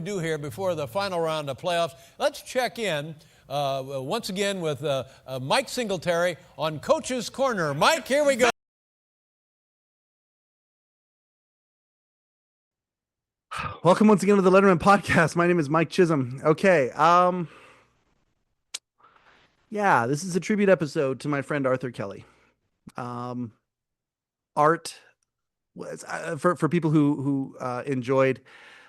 do here before the final round of playoffs. Let's check in once again with Mike Singletary on Coach's Corner. Mike, here we go. Welcome once again to the Letterman Podcast. My name is Mike Chisholm. Okay, yeah, this is a tribute episode to my friend Arthur Kelly. Art was for people who enjoyed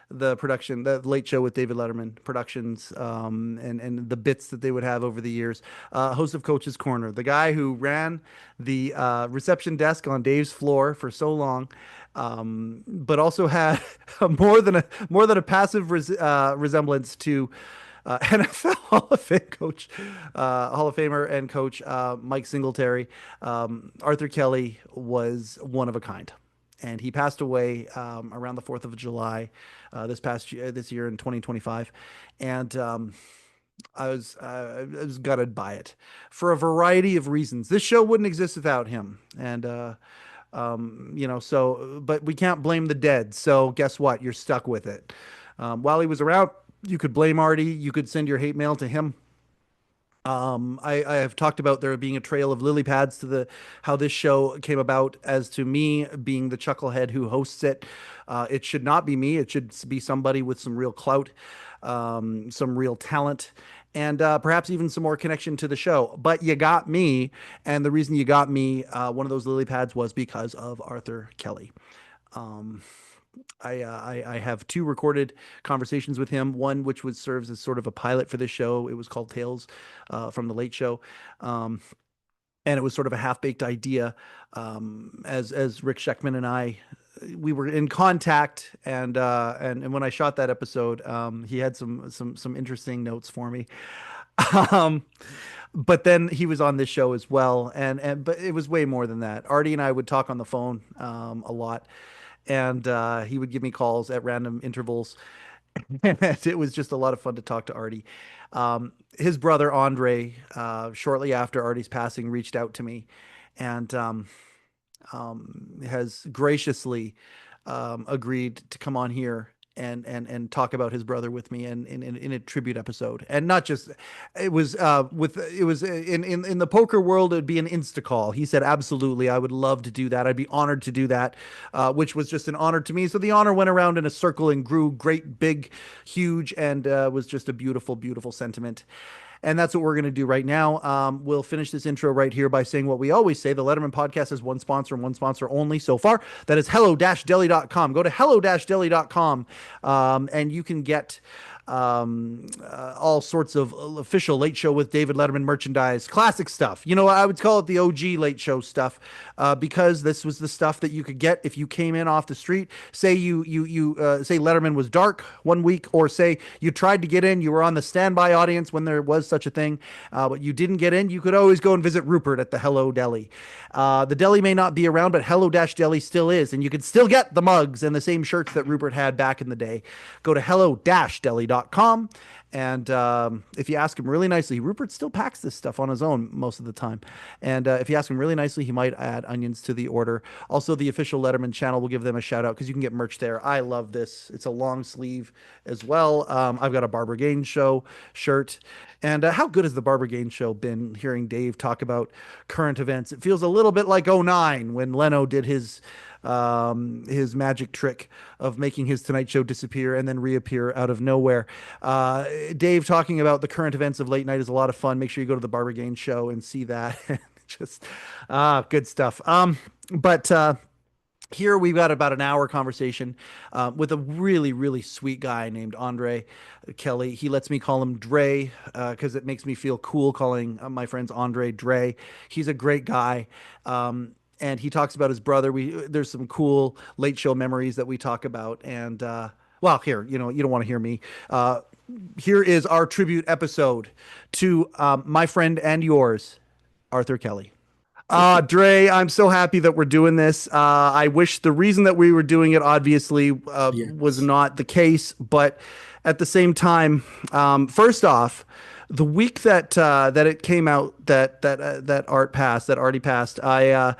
the production, the Late Show with David Letterman productions, and the bits that they would have over the years. Host of Coach's Corner, the guy who ran the reception desk on Dave's floor for so long. But also had more than a passive resemblance to NFL Hall of Fame coach, Hall of Famer and coach Mike Singletary. Arthur Kelly was one of a kind, and he passed away around the 4th of July this year in 2025, and I was gutted by it for a variety of reasons. This show wouldn't exist without him, and but we can't blame the dead. So guess what? You're stuck with it. While he was around, you could blame Artie. You could send your hate mail to him. I have talked about there being a trail of lily pads to how this show came about, as to me being the chucklehead who hosts it. It should not be me. It should be somebody with some real clout, some real talent, and perhaps even some more connection to the show. But you got me, and the reason you got me, one of those lily pads, was because of Arthur Kelly. I have 2 recorded conversations with him, one which serves as sort of a pilot for this show. It was called Tales from the Late Show. And it was sort of a half-baked idea, as Rick Sheckman and I, we were in contact, and when I shot that episode, he had some interesting notes for me. But then he was on this show as well, but it was way more than that. Artie and I would talk on the phone a lot, and he would give me calls at random intervals. And it was just a lot of fun to talk to Artie. His brother Andre, shortly after Artie's passing, reached out to me, and has graciously agreed to come on here and talk about his brother with me in a tribute episode. And not just, it was in the poker world, it'd be an insta call. He said, absolutely, I would love to do that. I'd be honored to do that, which was just an honor to me. So the honor went around in a circle and grew great, big, huge, and was just a beautiful, beautiful sentiment. And that's what we're going to do right now. We'll finish this intro right here by saying what we always say. The Letterman Podcast has one sponsor and one sponsor only so far. That is hello-deli.com. Go to hello-deli.com and you can get all sorts of official Late Show with David Letterman merchandise, classic stuff. You know, I would call it the OG Late Show stuff, because this was the stuff that you could get if you came in off the street. Say you say Letterman was dark one week, or say you tried to get in, you were on the standby audience when there was such a thing, but you didn't get in. You could always go and visit Rupert at the Hello Deli. The deli may not be around, but Hello-Deli still is, and you can still get the mugs and the same shirts that Rupert had back in the day. Go to hello-deli.com. And if you ask him really nicely, Rupert still packs this stuff on his own most of the time. And if you ask him really nicely, he might add onions to the order. Also, the official Letterman channel will give them a shout out, because you can get merch there. I love this. It's a long sleeve as well. I've got a Barbara Gaines Show shirt. And how good has the Barbara Gaines Show been, hearing Dave talk about current events? It feels a little bit like '09 when Leno did his magic trick of making his Tonight Show disappear and then reappear out of nowhere. Dave talking about the current events of late night is a lot of fun. Make sure you go to the Barbara Gaines Show and see that. Just good stuff. But here we've got about an hour conversation with a really, really sweet guy named Andre Kelly. He lets me call him Dre because it makes me feel cool calling my friends Andre Dre. He's a great guy. And he talks about his brother. There's some cool Late Show memories that we talk about. And well, here, you don't want to hear me. Here is our tribute episode to my friend and yours, Arthur Kelly. Dre, I'm so happy that we're doing this. I wish the reason that we were doing it obviously was not the case, but at the same time, first off, the week that it came out that Artie passed, I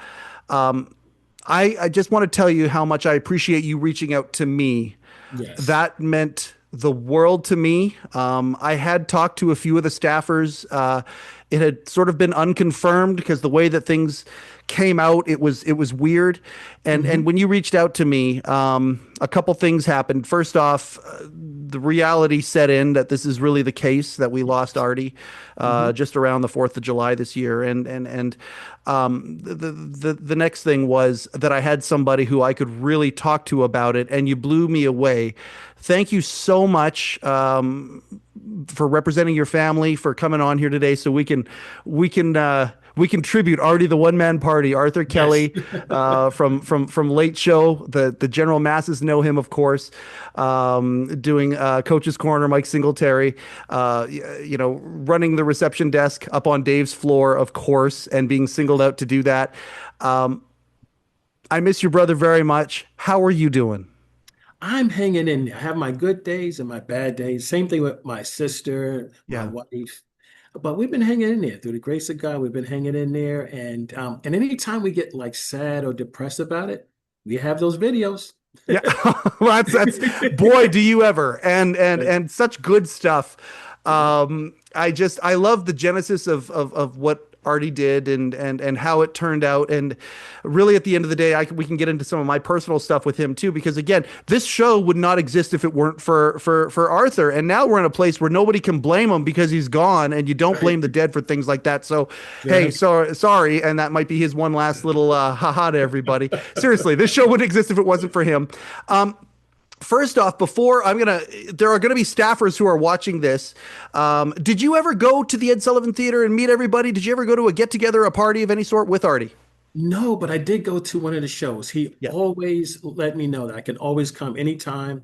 just want to tell you how much I appreciate you reaching out to me. Yes. That meant the world to me. I had talked to a few of the staffers. It had sort of been unconfirmed because the way that things came out, it was weird. And Hmm. when you reached out to me, a couple things happened. First off, the reality set in that this is really the case that we lost Artie Hmm. just around the 4th of July this year. And the next thing was that I had somebody who I could really talk to about it, and you blew me away. Thank you so much for representing your family, for coming on here today, so we can tribute Artie the One Man Party, Arthur Yes. Kelly, from Late Show. The general masses know him, of course. Doing Coach's Corner, Mike Singletary, running the reception desk up on Dave's floor, of course, and being singled out to do that. Um, I miss your brother very much. How are you doing? I'm hanging in there. I have my good days and my bad days. Same thing with my sister, my Yeah. wife. But we've been hanging in there through the grace of God. We've been hanging in there. And anytime we get like sad or depressed about it, we have those videos. Yeah, well, that's boy, do you ever, and such good stuff. I love the genesis of what Artie did and how it turned out, and really at the end of the day, we can get into some of my personal stuff with him too, because again, this show would not exist if it weren't for Arthur, and now we're in a place where nobody can blame him because he's gone, and you don't Right. blame the dead for things like that. So, hey, Right. sorry, and that might be his one last little haha to everybody. Seriously, this show wouldn't exist if it wasn't for him. First off, there are gonna be staffers who are watching this. Did you ever go to the Ed Sullivan Theater and meet everybody? Did you ever go to a get together, a party of any sort with Artie? No, but I did go to one of the shows. He Yeah. always let me know that I can always come anytime.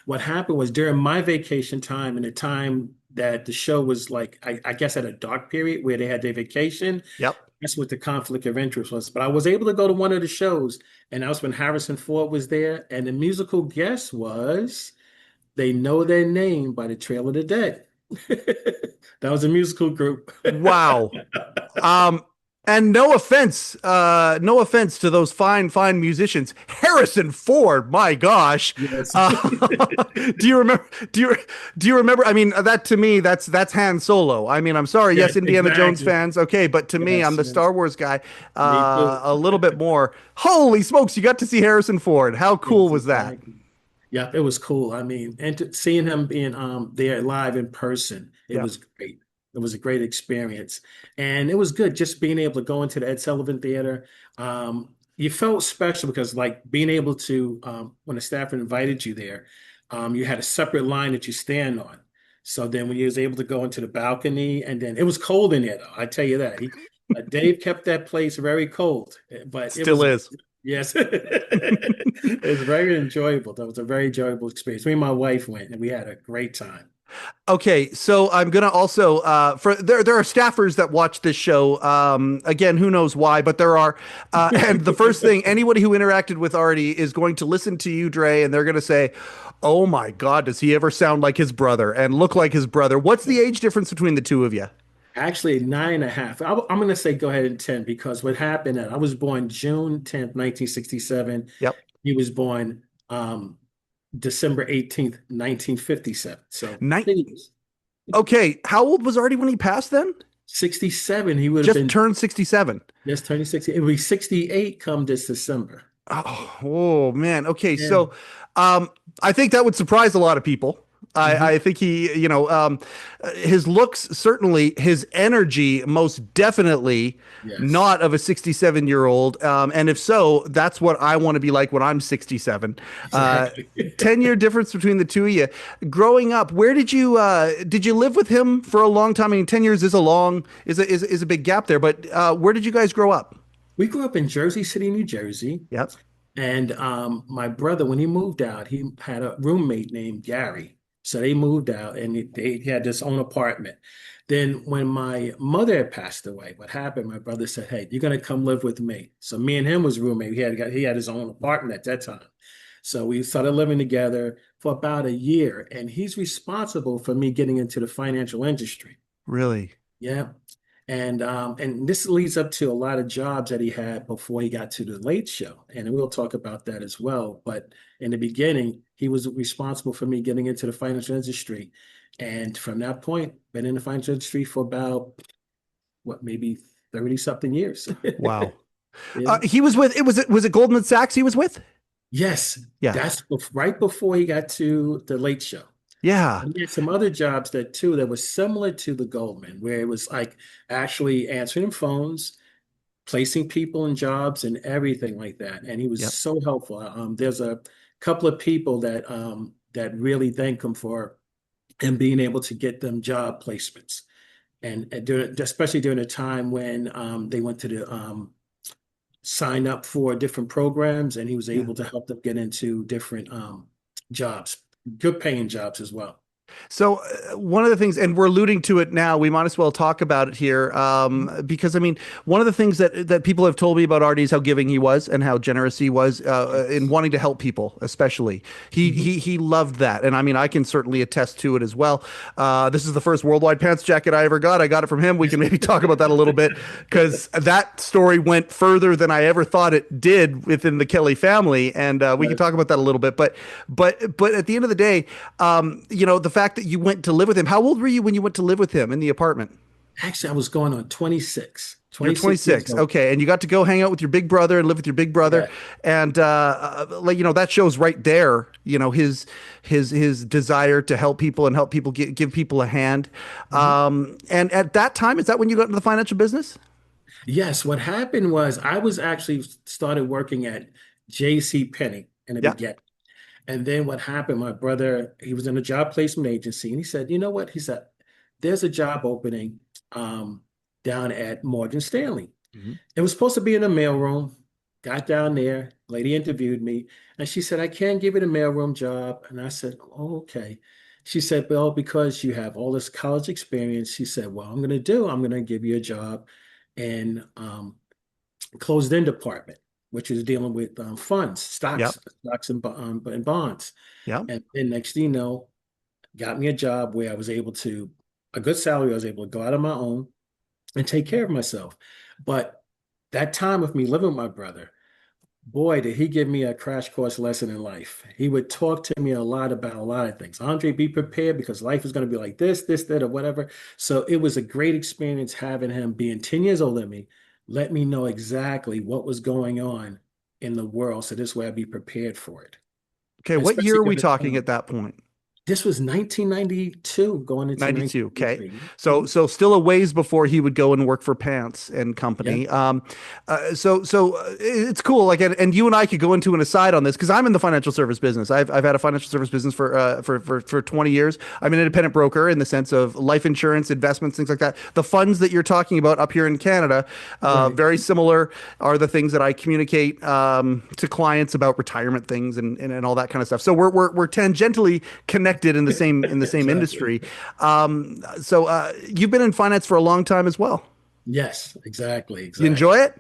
What happened was during my vacation time and the time that the show was like, I guess at a dark period where they had their vacation, Yep. that's what the conflict of interest was. But I was able to go to one of the shows, and that was when Harrison Ford was there. And the musical guest was They Know Their Name by the Trail of the Dead. That was a musical group. Wow. Um, and no offense to those fine musicians. Harrison Ford, my gosh. Yes. Uh, do you remember? Do you remember? I mean, that to me, that's Han Solo. I mean, I'm sorry. Yeah, Yes, Indiana Jones exactly. fans, okay, but to me, I'm Yes, the yes. Star Wars guy. Me too. A little bit more. Holy smokes! You got to see Harrison Ford. How cool Yes, was that? exactly. Yeah, it was cool. I mean, and seeing him being there live in person, it Yeah. was great. It was a great experience. And it was good just being able to go into the Ed Sullivan Theater. You felt special because like being able to when the staff invited you there, you had a separate line that you stand on. So then when you was able to go into the balcony, and then it was cold in there though, I tell you that. Dave kept that place very cold, but it Still was is. yes. It was very enjoyable. That was a very enjoyable experience. Me and my wife went and we had a great time. Okay, so I'm gonna also for there are staffers that watch this show. Again, who knows why, but there are. And the first thing, anybody who interacted with Artie is going to listen to you, Dre, and they're gonna say, "Oh my God, does he ever sound like his brother and look like his brother?" What's the age difference between the two of you? Actually, 9.5. I'm going to say go ahead and 10 because what happened, I was born June 10th, 1967. Yep. He was born December 18th, 1957. So Nine. 10 years. Okay, how old was Artie when he passed then? 67, he would have Just been turned 67. just turning 60. It would be 68 come this December. Oh man. Okay, Yeah. so um, I think that would surprise a lot of people. I Hmm. think his looks, certainly his energy, most definitely Yes. not of a 67-year-old. And if so, that's what I want to be like when I'm 67. Uh, Exactly. 10-year difference between the two of you. Growing up, where did you live with him for a long time? I mean, 10 years is a big gap there, but where did you guys grow up? We grew up in Jersey City, New Jersey. Yep. And my brother, when he moved out, he had a roommate named Gary. So they moved out and they had this own apartment. Then when my mother had passed away, what happened? My brother said, "Hey, you're gonna come live with me." So me and him was roommate. He had his own apartment at that time. So we started living together for about a year, and he's responsible for me getting into the financial industry. Really? Yeah. And this leads up to a lot of jobs that he had before he got to the Late Show, and we'll talk about that as well. But in the beginning, he was responsible for me getting into the financial industry, and from that point, been in the financial industry for about what, maybe 30 something years. Wow. Yeah. He was with, was it Goldman Sachs he was with? Yes, Yeah. that's right before he got to the Late Show. Yeah. And he had some other jobs that were similar to the Goldman, where it was like actually answering phones, placing people in jobs, and everything like that. And he was Yep. so helpful. There's a couple of people that really thank him for him being able to get them job placements, and especially during a time when they went to the sign up for different programs, and he was Yeah. able to help them get into different jobs, good paying jobs as well. So one of the things, and we're alluding to it now, we might as well talk about it here, because I mean, one of the things that people have told me about Artie is how giving he was and how generous he was in wanting to help people, especially. He loved that, and I mean, I can certainly attest to it as well. This is the first worldwide pants jacket I ever got. I got it from him. We can maybe talk about that a little bit because that story went further than I ever thought it did within the Kelly family, and we can talk about that a little bit. But at the end of the day, the fact that you went to live with him. How old were you when you went to live with him in the apartment? Actually, I was going on 26. You're 26. Okay. And you got to go hang out with your big brother and live with your big brother. Yeah. And, that shows right there, his desire to help people and help people give people a hand. And at that time, is that when you got into the financial business? Yes. What happened was I was actually started working at J.C. Penney in the beginning. And then what happened, my brother, he was in a job placement agency, and he said, you know what? He said, there's a job opening down at Morgan Stanley. It was supposed to be in a mailroom. Got down there, lady interviewed me, and she said, I can't give you the mailroom job. And I said, oh, okay. She said, well, because you have all this college experience, she said, well, I'm going to give you a job in closed-end department, which is dealing with funds, Yep. stocks and bonds. Yeah. And then next thing you know, got me a job where I was able to, a good salary, I was able to go out on my own and take care of myself. But that time with me living with my brother, boy, did he give me a crash course lesson in life. He would talk to me a lot about a lot of things. Andre, be prepared because life is going to be like this, that, or whatever. So it was a great experience having him being 10 years older than me, let me know exactly what was going on in the world. So this way I'd be prepared for it. Okay. What Especially year are we during the talking time. at that point? This was 1992 going into 92. Okay. 1993. So still a ways before he would go and work for Pants and Company. Yeah. It's cool. Like, and you and I could go into an aside on this because I'm in the financial service business. I've had a financial service business for 20 years. I'm an independent broker in the sense of life insurance, investments, things like that. The funds that you're talking about up here in Canada, Right. very similar are the things that I communicate to clients about retirement things and all that kind of stuff. So we're tangentially connected in the same Exactly. industry. You've been in finance for a long time as well. Yes, exactly. You enjoy it?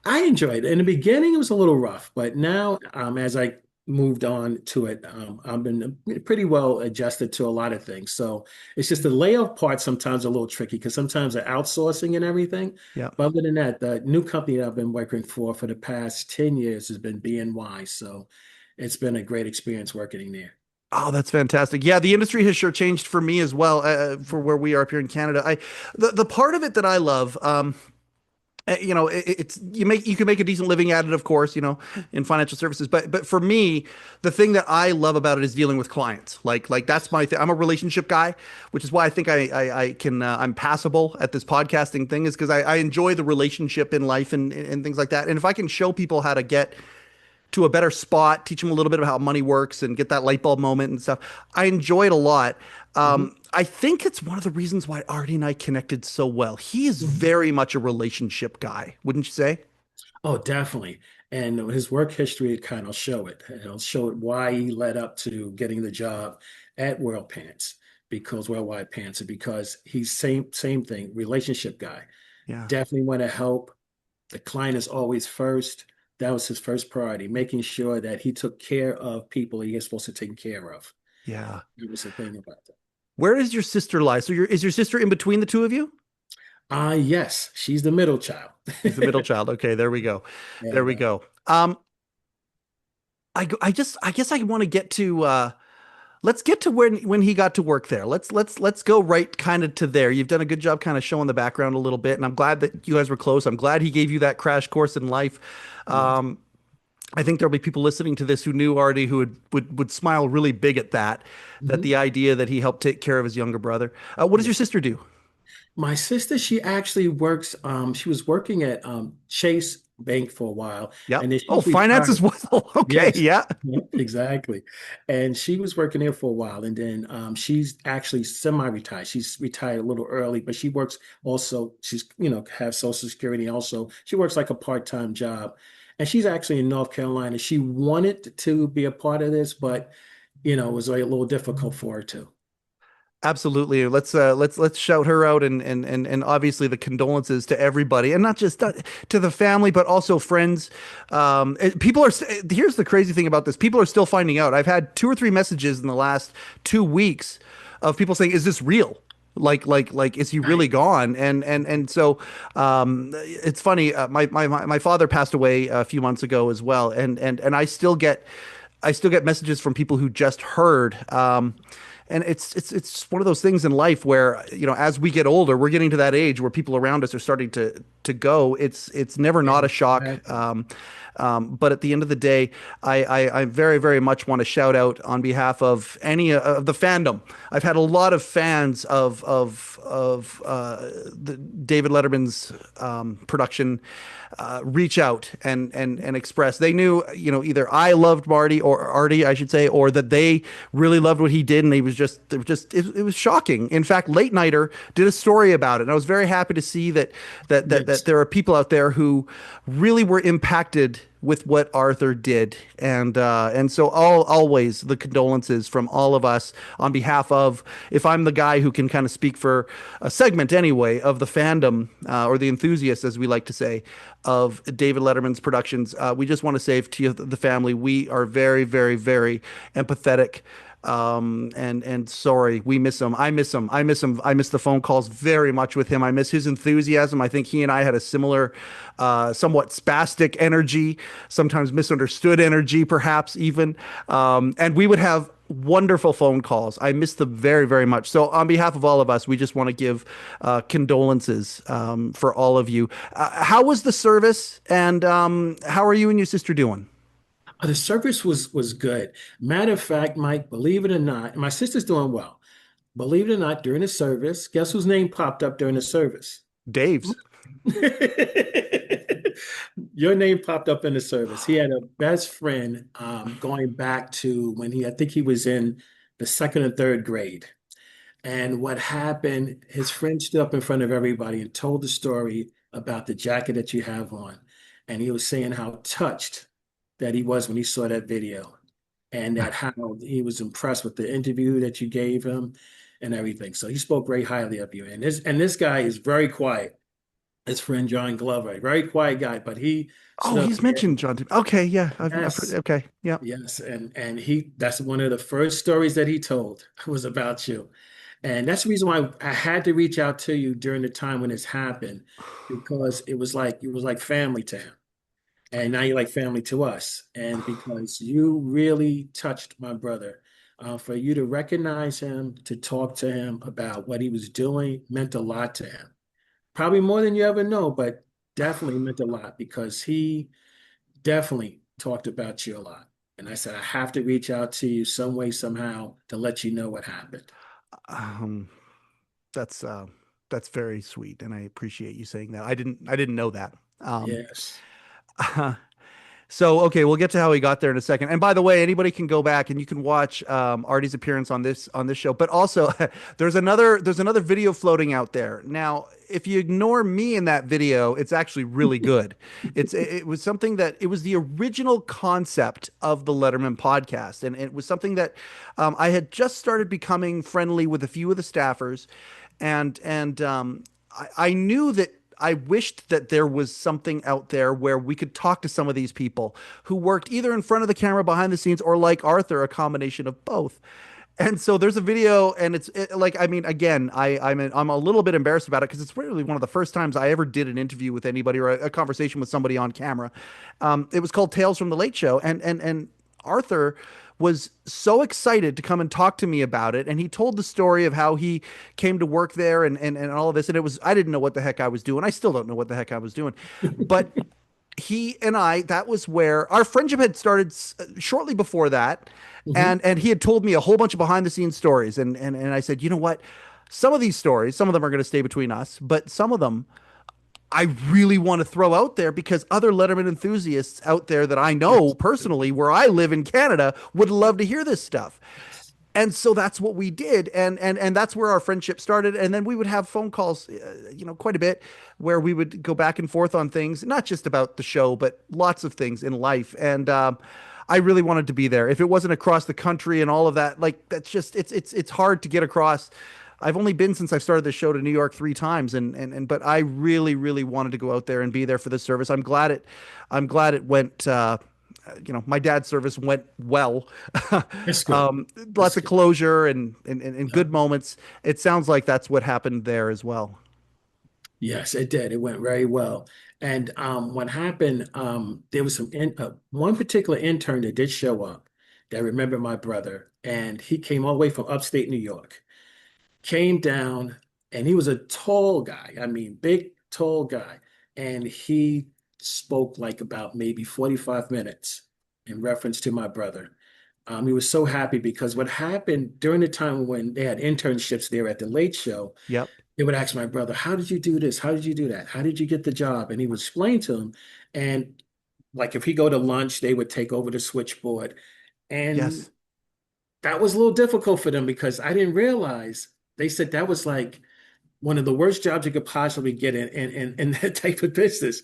I enjoyed it. In the beginning, it was a little rough, but now, as I moved on to it, I've been pretty well adjusted to a lot of things. So it's just the layoff part sometimes a little tricky because sometimes they're outsourcing and everything. Yeah. But other than that, the new company that I've been working for the past 10 years has been BNY. So it's been a great experience working in there. Oh, that's fantastic. Yeah, the industry has sure changed for me as well, for where we are up here in Canada. The part of it that I love, you can make a decent living at it, of course, in financial services. But for me, the thing that I love about it is dealing with clients. Like that's my thing. I'm a relationship guy, which is why I think I'm passable at this podcasting thing, is because I enjoy the relationship in life and things like that. And if I can show people how to get to a better spot, teach them a little bit about how money works and get that light bulb moment and stuff, I enjoy it a lot. I think it's one of the reasons why Artie and I connected so well. He is very much a relationship guy, wouldn't you say? Oh, definitely. And his work history kind of show it. It'll show it why he led up to getting the job at Worldwide Pants, because he's same thing, relationship guy. Yeah. Definitely want to help. The client is always first. That was his first priority, making sure that he took care of people he is supposed to take care of. Yeah. That was the thing about that. Where does your sister lie? So is your sister in between the two of you? Yes, she's the middle child. She's the middle child. Okay, there we go. There And we go. I guess I want to get to let's get to when he got to work there. Let's go right kind of to there. You've done a good job kind of showing the background a little bit, and I'm glad that you guys were close. I'm glad he gave you that crash course in life. yes, Um, I think there'll be people listening to this who knew Artie who would smile really big at that. That mhm. the idea that he helped take care of his younger brother. What does Yeah. your sister do? My sister, she actually works, she was working at Chase Bank for a while, and Yep. then Oh, she's finance as retired. well. Okay. Yes, Yeah. yep, exactly. And she was working there for a while, and then she's actually semi-retired. She's retired a little early, but she works also. She's have Social Security. Also, she works like a part-time job, and she's actually in North Carolina. She wanted to be a part of this, but it was like a little difficult for her too. Absolutely. Let's shout her out and obviously the condolences to everybody and not just to the family but also friends. People are here's the crazy thing about this. People are still finding out. I've had two or three messages in the last 2 weeks of people saying, "Is this real? Like, is he really Right. gone?" And so it's funny. My father passed away a few months ago as well, and I still get messages from people who just heard. And it's one of those things in life where as we get older, we're getting to that age where people around us are starting to go. It's never not a shock. Exactly. But at the end of the day, I very very much want to shout out on behalf of any of the fandom. I've had a lot of fans of David Letterman's production reach out and express. They knew, either I loved Marty or Artie, I should say, or that they really loved what he did, and it was shocking. In fact, Late Nighter did a story about it, and I was very happy to see that Yes. there are people out there who really were impacted with what Arthur did, and so always the condolences from all of us on behalf of, if I'm the guy who can kind of speak for a segment anyway of the fandom or the enthusiasts, as we like to say, of David Letterman's productions. We just want to say to you, the family, we are very, very, very empathetic. And sorry, we miss him. I miss him. I miss him. I miss the phone calls very much with him. I miss his enthusiasm. I think he and I had a similar, somewhat spastic energy, sometimes misunderstood energy, perhaps even. And we would have wonderful phone calls. I miss them very, very much. So, on behalf of all of us, we just want to give condolences for all of you. How was the service, and how are you and your sister doing? The service was good. Matter of fact, Mike, believe it or not, my sister's doing well. Believe it or not, during the service, guess whose name popped up during the service? Dave's. Your name popped up in the service. He had a best friend going back to when I think he was in the second or third grade. And what happened, his friend stood up in front of everybody and told the story about the jacket that you have on. And he was saying how touched that he was when he saw that video and that how he was impressed with the interview that you gave him and everything. So he spoke very highly of you. And this guy is very quiet. His friend John Glover, very quiet guy, but he Oh, stood up he's there. mentioned John. Okay, yeah, I've heard. Yes, Okay, yeah. yes, and that's one of the first stories that he told was about you. And that's the reason why I had to reach out to you during the time when this happened, because it was like family to him. And now you're like family to us. And because you really touched my brother, for you to recognize him, to talk to him about what he was doing meant a lot to him. Probably more than you ever know, but definitely meant a lot because he definitely talked about you a lot. And I said, I have to reach out to you some way, somehow to let you know what happened. Um, that's that's very sweet, and I appreciate you saying that. I didn't know that. Um, Yes. So, okay, we'll get to how he got there in a second. And by the way, anybody can go back and you can watch Artie's appearance on this show. But also, there's another video floating out there. Now, if you ignore me in that video, it's actually really good. It was something that it was the original concept of the Letterman podcast, and it was something that I had just started becoming friendly with a few of the staffers, and I knew that I wished that there was something out there where we could talk to some of these people who worked either in front of the camera, behind the scenes, or like Arthur, a combination of both. And so there's a video, and like, I mean, again, I'm a little bit embarrassed about it because it's really one of the first times I ever did an interview with anybody or a conversation with somebody on camera. It was called Tales from the Late Show, and Arthur was so excited to come and talk to me about it, and he told the story of how he came to work there and all of this, and it was I didn't know what the heck I was doing. I still don't know what the heck I was doing, but he and I, that was where our friendship had started shortly before that. Hmm. And he had told me a whole bunch of behind the scenes stories. And I said, you know what? Some of these stories, some of them are going to stay between us, but some of them I really want to throw out there because other Letterman enthusiasts out there that I know Yes. personally, where I live in Canada, would love to hear this stuff. And so that's what we did, and that's where our friendship started. And then we would have phone calls, quite a bit, where we would go back and forth on things, not just about the show, but lots of things in life. And I really wanted to be there. If it wasn't across the country and all of that, like that's just it's hard to get across. I've only been since I've started this show to New York 3 times, and but I really wanted to go out there and be there for the service. I'm glad it went. My dad's service went well. That's good. Lots That's of good. closure and good moments. It sounds like that's what happened there as well. Yes, it did. It went very well. And what happened, there was one particular intern that did show up that remembered my brother, and he came all the way from upstate New York, came down, and he was a tall guy. I mean, big, tall guy. And he spoke like about maybe 45 minutes in reference to my brother. He was so happy because what happened during the time when they had internships there at the Late Show, Yep. they would ask my brother, "How did you do this? How did you do that? How did you get the job?" And he would explain to him. And like if he go to lunch, they would take over the switchboard. And Yes. that was a little difficult for them because I didn't realize they said that was like one of the worst jobs you could possibly get in that type of business.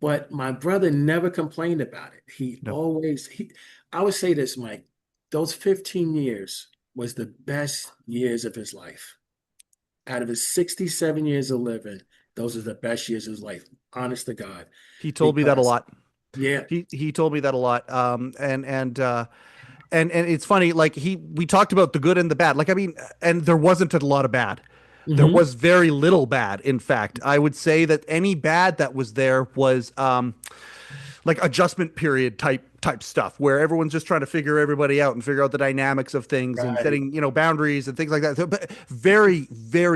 But my brother never complained about it. No. I would say this, Mike, those 15 years was the best years of his life. Out of his 67 years of living, those are the best years of his life, honest to God. He told me that a Because, lot. yeah, He told me that a lot. And it's funny, like we talked about the good and the bad. Like I mean, and there wasn't a lot of bad. There hmm was very little bad. In fact, I would say that any bad that was there was like adjustment period type stuff where everyone's just trying to figure everybody out and figure out the dynamics of things and right. setting boundaries and things like that. So, but very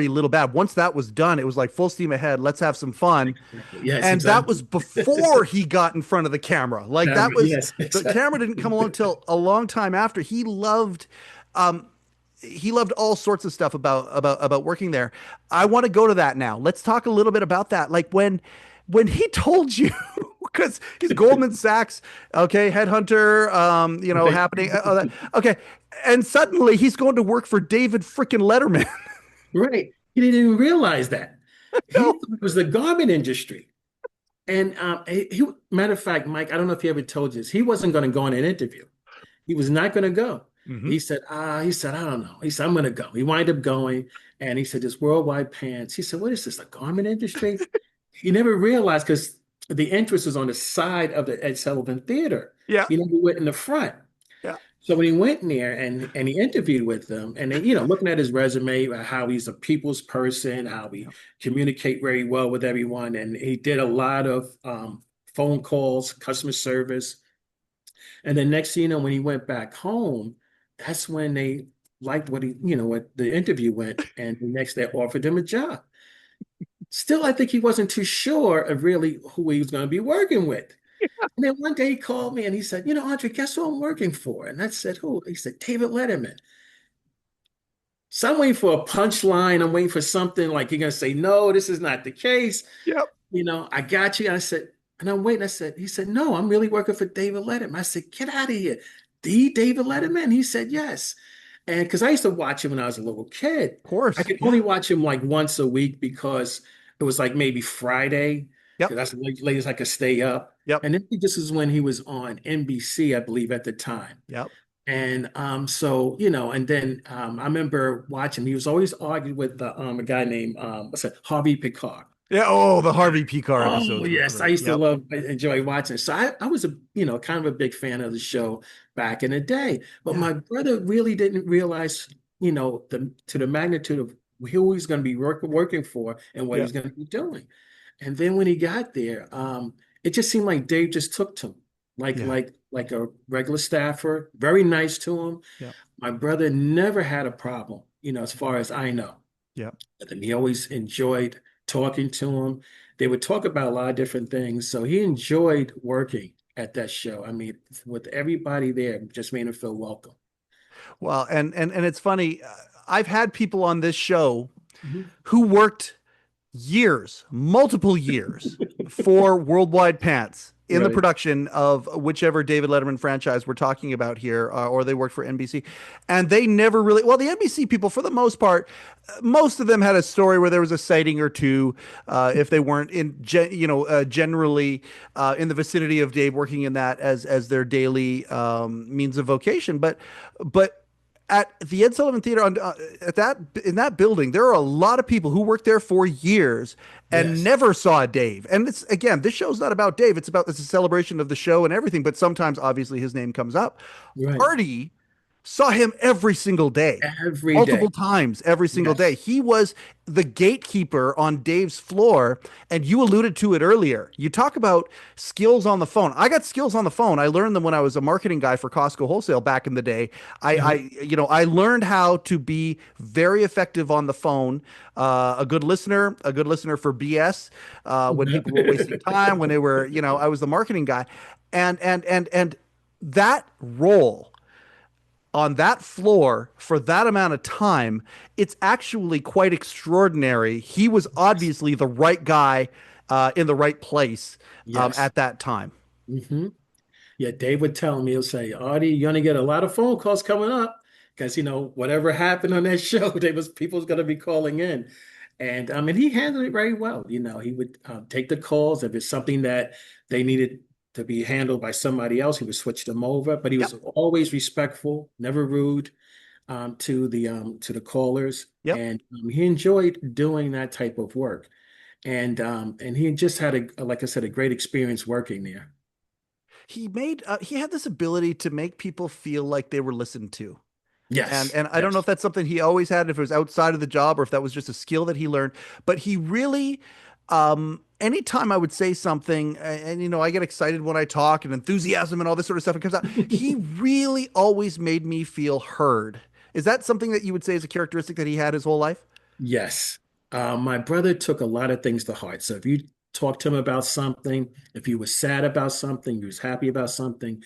little bad. Once that was done, it was like full steam ahead. Let's have some fun. Yes, And that was exactly. before he got in front of the camera. Like that was Yes, the exactly. camera didn't come along till a long time after. Um, he loved all sorts of stuff about working there. I want to go to that now. Let's talk a little bit about that. Like when he told you because he's Goldman Sachs, okay, headhunter, happening. Okay, and suddenly he's going to work for David frickin' Letterman. Right. He didn't even realize that. He No. thought it was the garment industry. And matter of fact, Mike, I don't know if he ever told you this. He wasn't going to go on an interview. He was not going to go. Hmm. He said, I don't know. He said, I'm going to go. He wound up going, and he said, this worldwide pants. He said, what is this, the garment industry? He never realized because the entrance was on the side of the Ed Sullivan Theater. Yeah. He never went in the front. Yeah. So when he went in there and he interviewed with them, and they, looking at his resume, how he's a people's person, how he Yeah. communicate very well with everyone, and he did a lot of phone calls, customer service. And then next thing you know, when he went back home, that's when they liked what the interview went, and the next they offered him a job. Still, I think he wasn't too sure of really who he was going to be working with. And then one day he called me and he said, Andre, guess who I'm working for? And I said, who? He said, David Letterman. So I'm waiting for a punchline. I'm waiting for something like you're going to say, no, this is not the case. Yep. I got you. I said, and I'm waiting. He said, no, I'm really working for David Letterman. I said, get out of here. The David Letterman? He said, yes. And because I used to watch him when I was a little kid, Of I course. could Yeah. only watch him like once a week because it was like maybe Friday, because Yep. that's the latest I could stay up. Yep. And then this is when he was on NBC, I believe, at the time. Yep. And and then I remember watching, he was always arguing with a guy named what's that, Harvey Picard. Yeah. Oh, the Harvey Picar Oh episodes were yes, I great. used to Yep. enjoy watching. So I was a kind of a big fan of the show back in the day. But Yeah. my brother really didn't realize the magnitude of who he was going to be working for and what Yeah. he's going to be doing. And then when he got there, it just seemed like Dave just took to him Yeah. like a regular staffer, very nice to him. Yeah. My brother never had a problem, as far as I know. Yeah. And he always enjoyed talking to him. They would talk about a lot of different things. So he enjoyed working at that show. I mean, with everybody there, just made him feel welcome. Well, and it's funny. I've had people on this show Mhm. who worked years, multiple years for Worldwide Pants in the Right. production of whichever David Letterman franchise we're talking about here, or they worked for NBC. And they never really, well, the NBC people, for the most part, most of them had a story where there was a sighting or two, if they weren't generally in the vicinity of Dave working in that as their daily means of vocation. But at the Ed Sullivan Theater at that in that building, there are a lot of people who worked there for years and Yes. never saw Dave. And it's again, this show's not about Dave. It's a celebration of the show and everything. But sometimes, obviously, his name comes up. Right. Artie saw him every single day, Every multiple day. times every single day. Yes. He was the gatekeeper on Dave's floor. And you alluded to it earlier. You talk about skills on the phone. I got skills on the phone. I learned them when I was a marketing guy for Costco Wholesale back in the day. Mhm. I learned how to be very effective on the phone. A good listener for BS, when people were wasting time, when they were, I was the marketing guy. And that role on that floor for that amount of time, it's actually quite extraordinary. He was obviously the right guy in the right place Yes. at that time. hmm Yeah, Dave would tell me, he'll say, Artie, you're gonna get a lot of phone calls coming up because whatever happened on that show, they was people's gonna be calling in. And I mean he handled it very well. He would take the calls. If it's something that they needed to be handled by somebody else, he would switch them over. But he was Yep. always respectful, never rude to the callers. Yep. And he enjoyed doing that type of work. And he just had like I said, a great experience working there. He had this ability to make people feel like they were listened to. And Yes, and I don't know if yes. that's something he always had, if it was outside of the job or if that was just a skill that he learned, but he really anytime I would say something and I get excited when I talk and enthusiasm and all this sort of stuff, it comes out. He really always made me feel heard. Is that something that you would say is a characteristic that he had his whole life? Yes. My brother took a lot of things to heart. So if you talked to him about something, if you were sad about something, you was happy about something,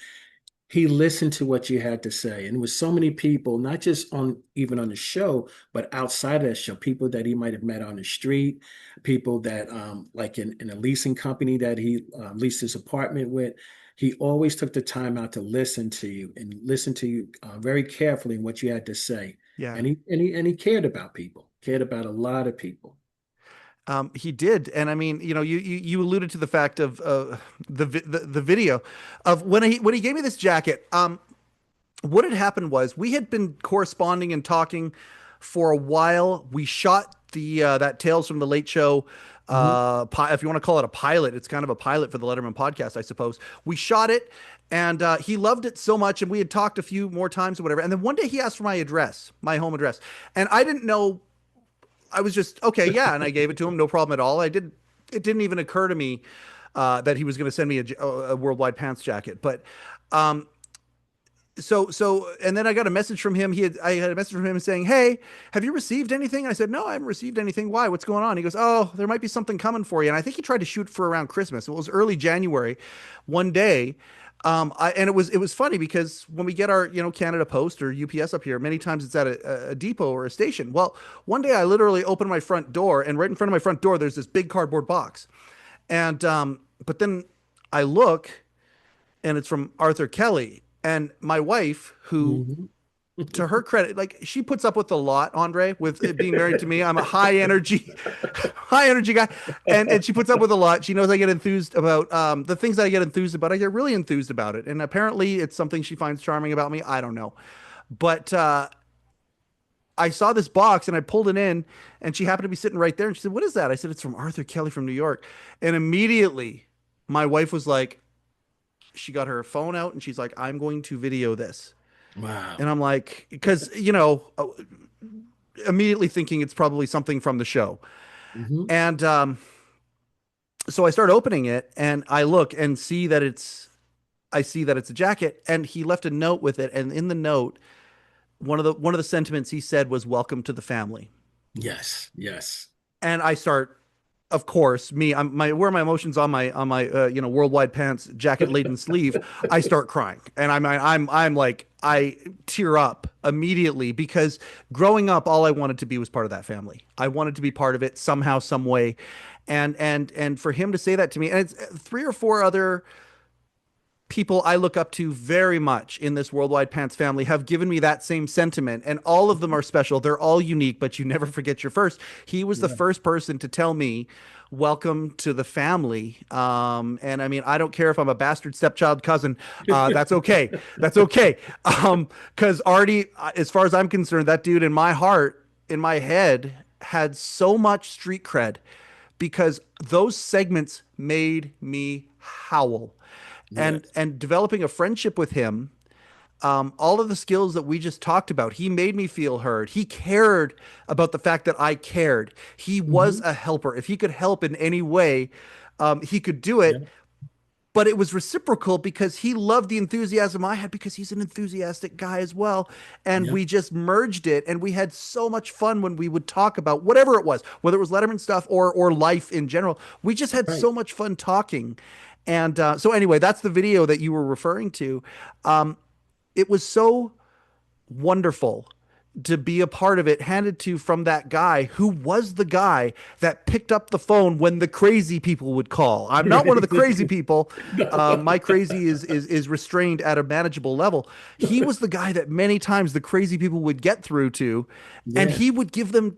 he listened to what you had to say. And with so many people, not just even on the show, but outside of that show, people that he might have met on the street, people that like in a leasing company that he leased his apartment with. He always took the time out to listen to you and listen to you very carefully in what you had to say. Yeah. And he cared about people, cared about a lot of people. He did, and I mean, you alluded to the fact of the video of when he gave me this jacket. What had happened was we had been corresponding and talking for a while. We shot the that Tales from the Late Show. Mhm. If you want to call it a pilot, it's kind of a pilot for the Letterman podcast, I suppose. We shot it, and he loved it so much, and we had talked a few more times or whatever. And then one day he asked for my address, my home address, and I didn't know. I was just okay, yeah, and I gave it to him, no problem at all. I did. It didn't even occur to me that he was going to send me a Worldwide Pants jacket, but um, and then I got a message from him. I had a message from him saying, "Hey, have you received anything?" I said, "No, I haven't received anything. Why? What's going on?" He goes, "Oh, there might be something coming for you." And I think he tried to shoot for around Christmas. It was early January, one day. And it was funny because when we get our Canada Post or UPS up here, many times it's at a depot or a station. Well, one day I literally opened my front door, and right in front of my front door there's this big cardboard box, and but then I look, and it's from Arthur Kelly, and my wife, who, Mhm. to her credit, like, she puts up with a lot, Andre, with it being married to me. I'm a high energy, high energy guy, and she puts up with a lot. She knows I get enthused about the things that I get enthused about. I get really enthused about it, and apparently it's something she finds charming about me. I don't know, but I saw this box and I pulled it in, and she happened to be sitting right there. And she said, "What is that?" I said, "It's from Arthur Kelly from New York." And immediately my wife was like, she got her phone out and she's like, "I'm going to video this." Wow. And I'm like, because, immediately thinking it's probably something from the show. Hmm. And so I start opening it and I look and I see that it's a jacket, and he left a note with it. And in the note, one of the sentiments he said was, "Welcome to the family." Yes. Yes. And I start, of course, I'm where my emotions on my worldwide pants jacket laden sleeve. I start crying, and I'm like, I tear up immediately, because growing up, all I wanted to be was part of that family. I wanted to be part of it somehow, some way, and for him to say that to me, and it's three or four other people I look up to very much in this worldwide pants family have given me that same sentiment, and all of them are special. They're all unique, but you never forget your first. He was the Yeah. first person to tell me, "Welcome to the family." And I mean, I don't care if I'm a bastard stepchild cousin. That's okay. That's okay. Because Artie, as far as I'm concerned, that dude in my heart, in my head, had so much street cred, because those segments made me howl. and Yes. and developing a friendship with him, all of the skills that we just talked about, he made me feel heard. He cared about the fact that I cared. He was Hmm. a helper. If he could help in any way, he could do Yeah. it. But it was reciprocal, because he loved the enthusiasm I had, because he's an enthusiastic guy as well. And Yeah. we just merged it, and we had so much fun when we would talk about whatever it was, whether it was Letterman stuff or life in general. We just had Right. so much fun talking. And so anyway, that's the video that you were referring to. It was so wonderful to be a part of it, handed to from that guy who was the guy that picked up the phone when the crazy people would call. I'm not one of the crazy people. My crazy is restrained at a manageable level. He was the guy that many times the crazy people would get through to, and Yeah. he would give them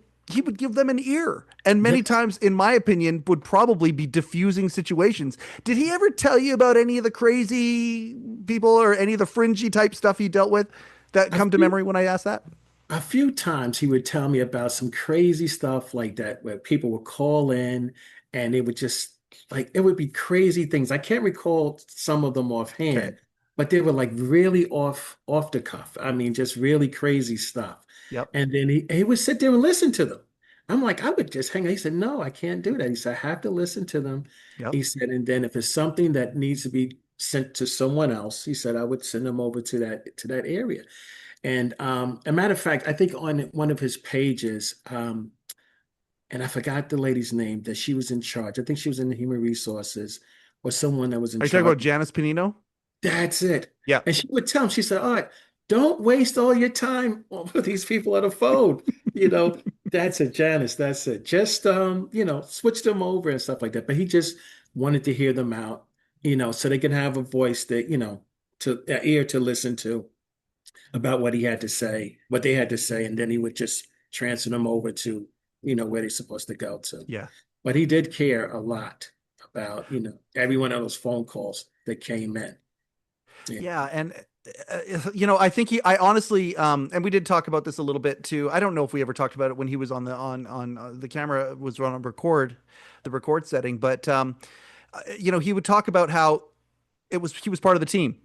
an ear, and many Yes. times, in my opinion, would probably be diffusing situations. Did he ever tell you about any of the crazy people or any of the fringy type stuff he dealt with that A come to few memory when I ask that? a few times he would tell me about some crazy stuff like that, where people would call in and it would just like it would be crazy things. I can't recall some of them Okay. offhand, but they were like really off the cuff. I mean, just really crazy stuff. Yep. And then he would sit there and listen to them. I'm like, I would just hang out. He said, "No, I can't do that." He said, "I have to listen to them." Yep. He said, "And then if it's something that needs to be sent to someone else," he said, "I would send them over to that area." And a matter of fact, I think on one of his pages, and I forgot the lady's name, that she was in charge. I think she was in the human resources or someone that was in Are you talking charge. about Janice Pinino? That's it. Yeah. And she would tell him, she said, "All right, don't waste all your time over these people on the phone. You know, that's it, Janice, that's it. Just switch them over and stuff like that." But he just wanted to hear them out, so they can have a voice that, to an ear to listen to about what he had to say, what they had to say, and then he would just transfer them over to, where they're supposed to go to. Yeah. But he did care a lot about, every one of those phone calls that came in. Yeah. Yeah. And, I think I honestly, and we did talk about this a little bit too. I don't know if we ever talked about it when he was on the camera was on the record setting, but, he would talk about how he was part of the team,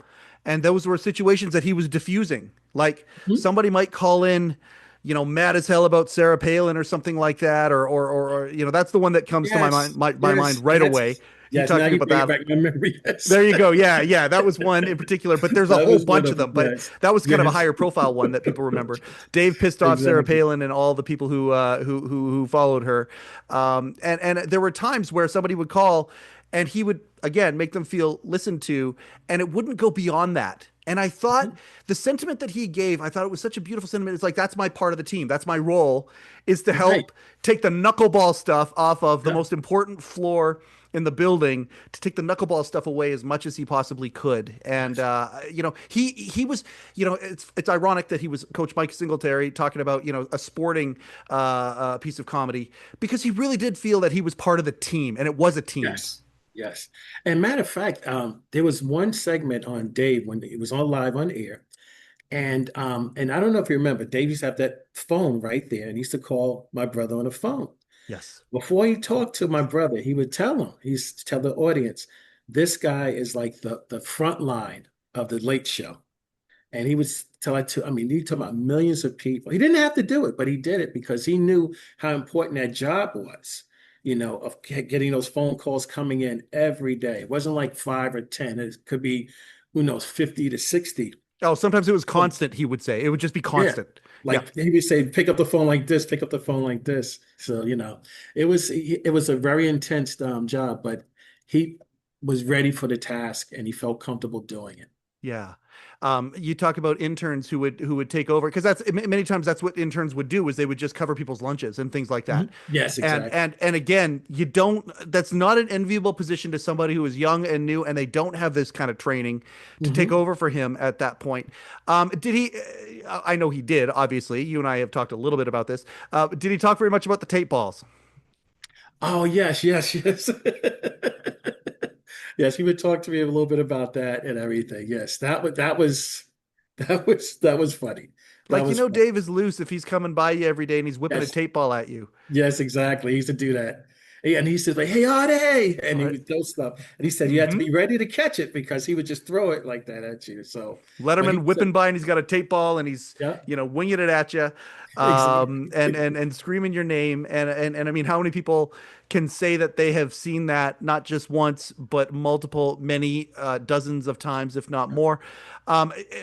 and those were situations that he was diffusing. Like, Mhm. somebody might call in, mad as hell about Sarah Palin or something like that, or that's the one that comes to my mind, Yes, my mind yes, right away. You yes. Now talking you about bring it that? back my memory. Yes, There you go. Yeah, yeah, that was one in particular, but there's a that whole was one bunch of of them. them. But Yes, that was kind of a yes, higher profile one that people remember. Dave pissed off Sarah exactly. Palin and all the people who followed her. And there were times where somebody would call, and he would again make them feel listened to, and it wouldn't go beyond that. And I thought the sentiment that he gave, I thought it was such a beautiful sentiment. It's like, that's my part of the team. That's my role, is to Right. help take the knuckleball stuff off of the Yeah. most important floor in the building, to take the knuckleball stuff away as much as he possibly could. And Yes. he was, it's ironic that he was Coach Mike Singletary talking about, a sporting piece of comedy, because he really did feel that he was part of the team, and it was a team. Yes. Yes. And matter of fact, there was one segment on Dave when it was on live on air. And I don't know if you remember, Dave used to have that phone right there, and he used to call my brother on the phone. Yes. Before he talked to my brother, he would tell him, he used to tell the audience, this guy is like the front line of the Late Show. And he would tell it to, I mean, he talked about millions of people. He didn't have to do it, but he did it because he knew how important that job was, of getting those phone calls coming in every day. It wasn't like 5 or 10. It could be, who knows, 50 to 60. Oh, sometimes it was constant, he would say. It would just be Yeah. constant. Yeah. Like he would say, pick up the phone like this, pick up the phone like this. So, it was a very intense job, but he was ready for the task and he felt comfortable doing it. Yeah. You talk about interns who would take over, because that's many times that's what interns would do, is they would just cover people's lunches and things like that. Yes, exactly. And again, that's not an enviable position to somebody who is young and new, and they don't have this kind of training to take over for him at that point. Did he, I know he did, obviously. You and I have talked a little bit about this. Did he talk very much about the tape balls? Oh, yes, yes, yes. Yes, he would talk to me a little bit about that and everything. Yes, that was funny. That Like, was fun. Dave is loose if he's coming by you every day and he's whipping a Yes, tape ball at you. yes, exactly. He used to do that. And he said, like, hey, Ade, and he Right. would throw stuff. And he said you had to be ready to catch it because he would just throw it like that at you. So, but he Letterman said, whipping by and he's got a tape ball and he's yeah, winging it at you, exactly. and screaming your name, and I mean, how many people can say that they have seen that not just once but many dozens of times, if not more.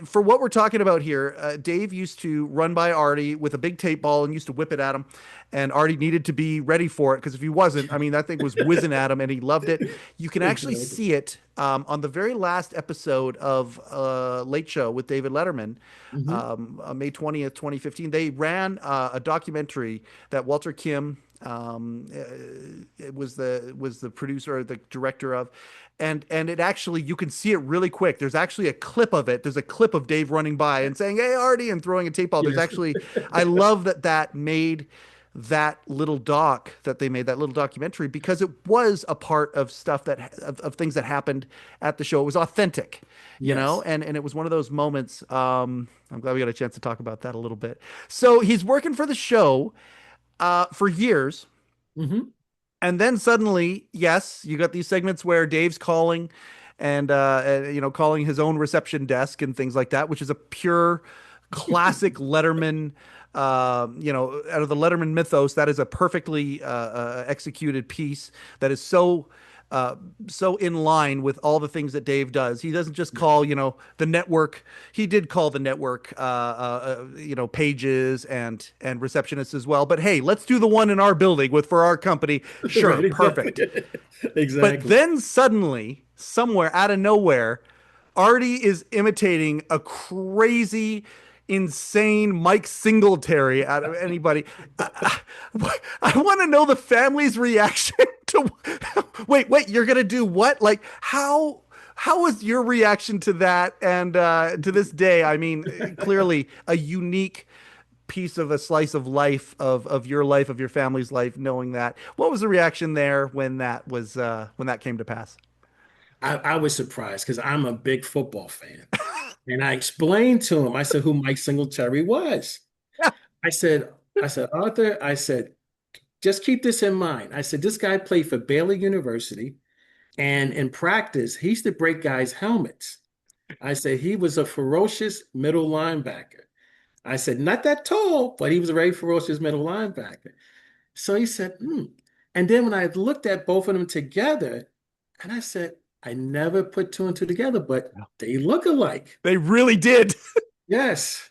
For what we're talking about here, Dave used to run by Artie with a big tape ball and used to whip it at him, and Artie needed to be ready for it, because if he wasn't, I mean, that thing was whizzing at him and he loved it. You can actually Exactly. see it on the very last episode of Late Show with David Letterman, Hmm. May 20th, 2015. They ran a documentary that Walter Kim it was the producer or the director of, and it actually, you can see it really quick. There's actually a clip of it. There's a clip of Dave running by and saying, "Hey, Artie," and throwing a tape ball. There's Yes. actually, I love that made that little that they made, that little documentary, because it was a part of stuff of things that happened at the show. It was authentic, Yes. and it was one of those moments. I'm glad we got a chance to talk about that a little bit. So he's working for the show for years. Hmm. And then suddenly, yes, you got these segments where Dave's calling and calling his own reception desk and things like that, which is a pure classic Letterman, out of the Letterman mythos. That is a perfectly executed piece that is so in line with all the things that Dave does. He doesn't just call, the network. He did call the network, pages and receptionists as well. But hey, let's do the one in our building for our company. Sure, Right, exactly. perfect. But Exactly. then suddenly, somewhere out of nowhere, Artie is imitating a crazy, insane Mike Singletary out of anybody. I want to know the family's reaction to. Wait, you're gonna do what? Like, how was your reaction to that? And to this day, I mean, clearly a unique piece of a slice of life of your life, of your family's life, knowing that. What was the reaction there when that came to pass? I was surprised because I'm a big football fan. And I explained to him, I said, who Mike Singletary was. I said, Arthur, I said, just keep this in mind. I said, this guy played for Baylor University, and in practice, he used to break guys' helmets. I said, he was a ferocious middle linebacker. I said, not that tall, but he was a very ferocious middle linebacker. So he said, hmm. And then when I looked at both of them together, and I said, I never put two and two together, but they look alike. They really did. Yes.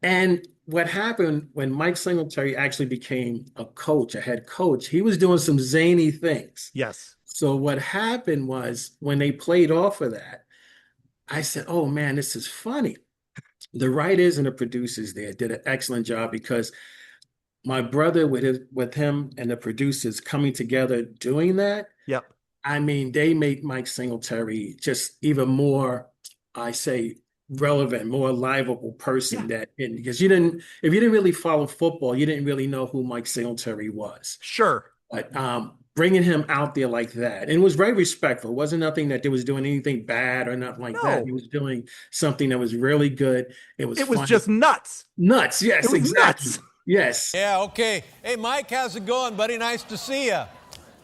And what happened when Mike Singletary actually became a coach, a head coach, he was doing some zany things. Yes. So what happened was when they played off of that, I said, oh man, this is funny. The writers and the producers there did an excellent job because my brother with him and the producers coming together doing that, Yep. I mean, they made Mike Singletary just even more, I say, relevant, more livable person Yeah. because if you didn't really follow football, you didn't really know who Mike Singletary was. Sure. But bringing him out there like that. And it was very respectful. It wasn't nothing that they was doing anything bad or nothing like that. No. He was doing something that was really good. It was funny. just nuts. Nuts. Yes, It was exactly. nuts. Yes. Yeah, okay. Hey, Mike, how's it going, buddy? Nice to see you.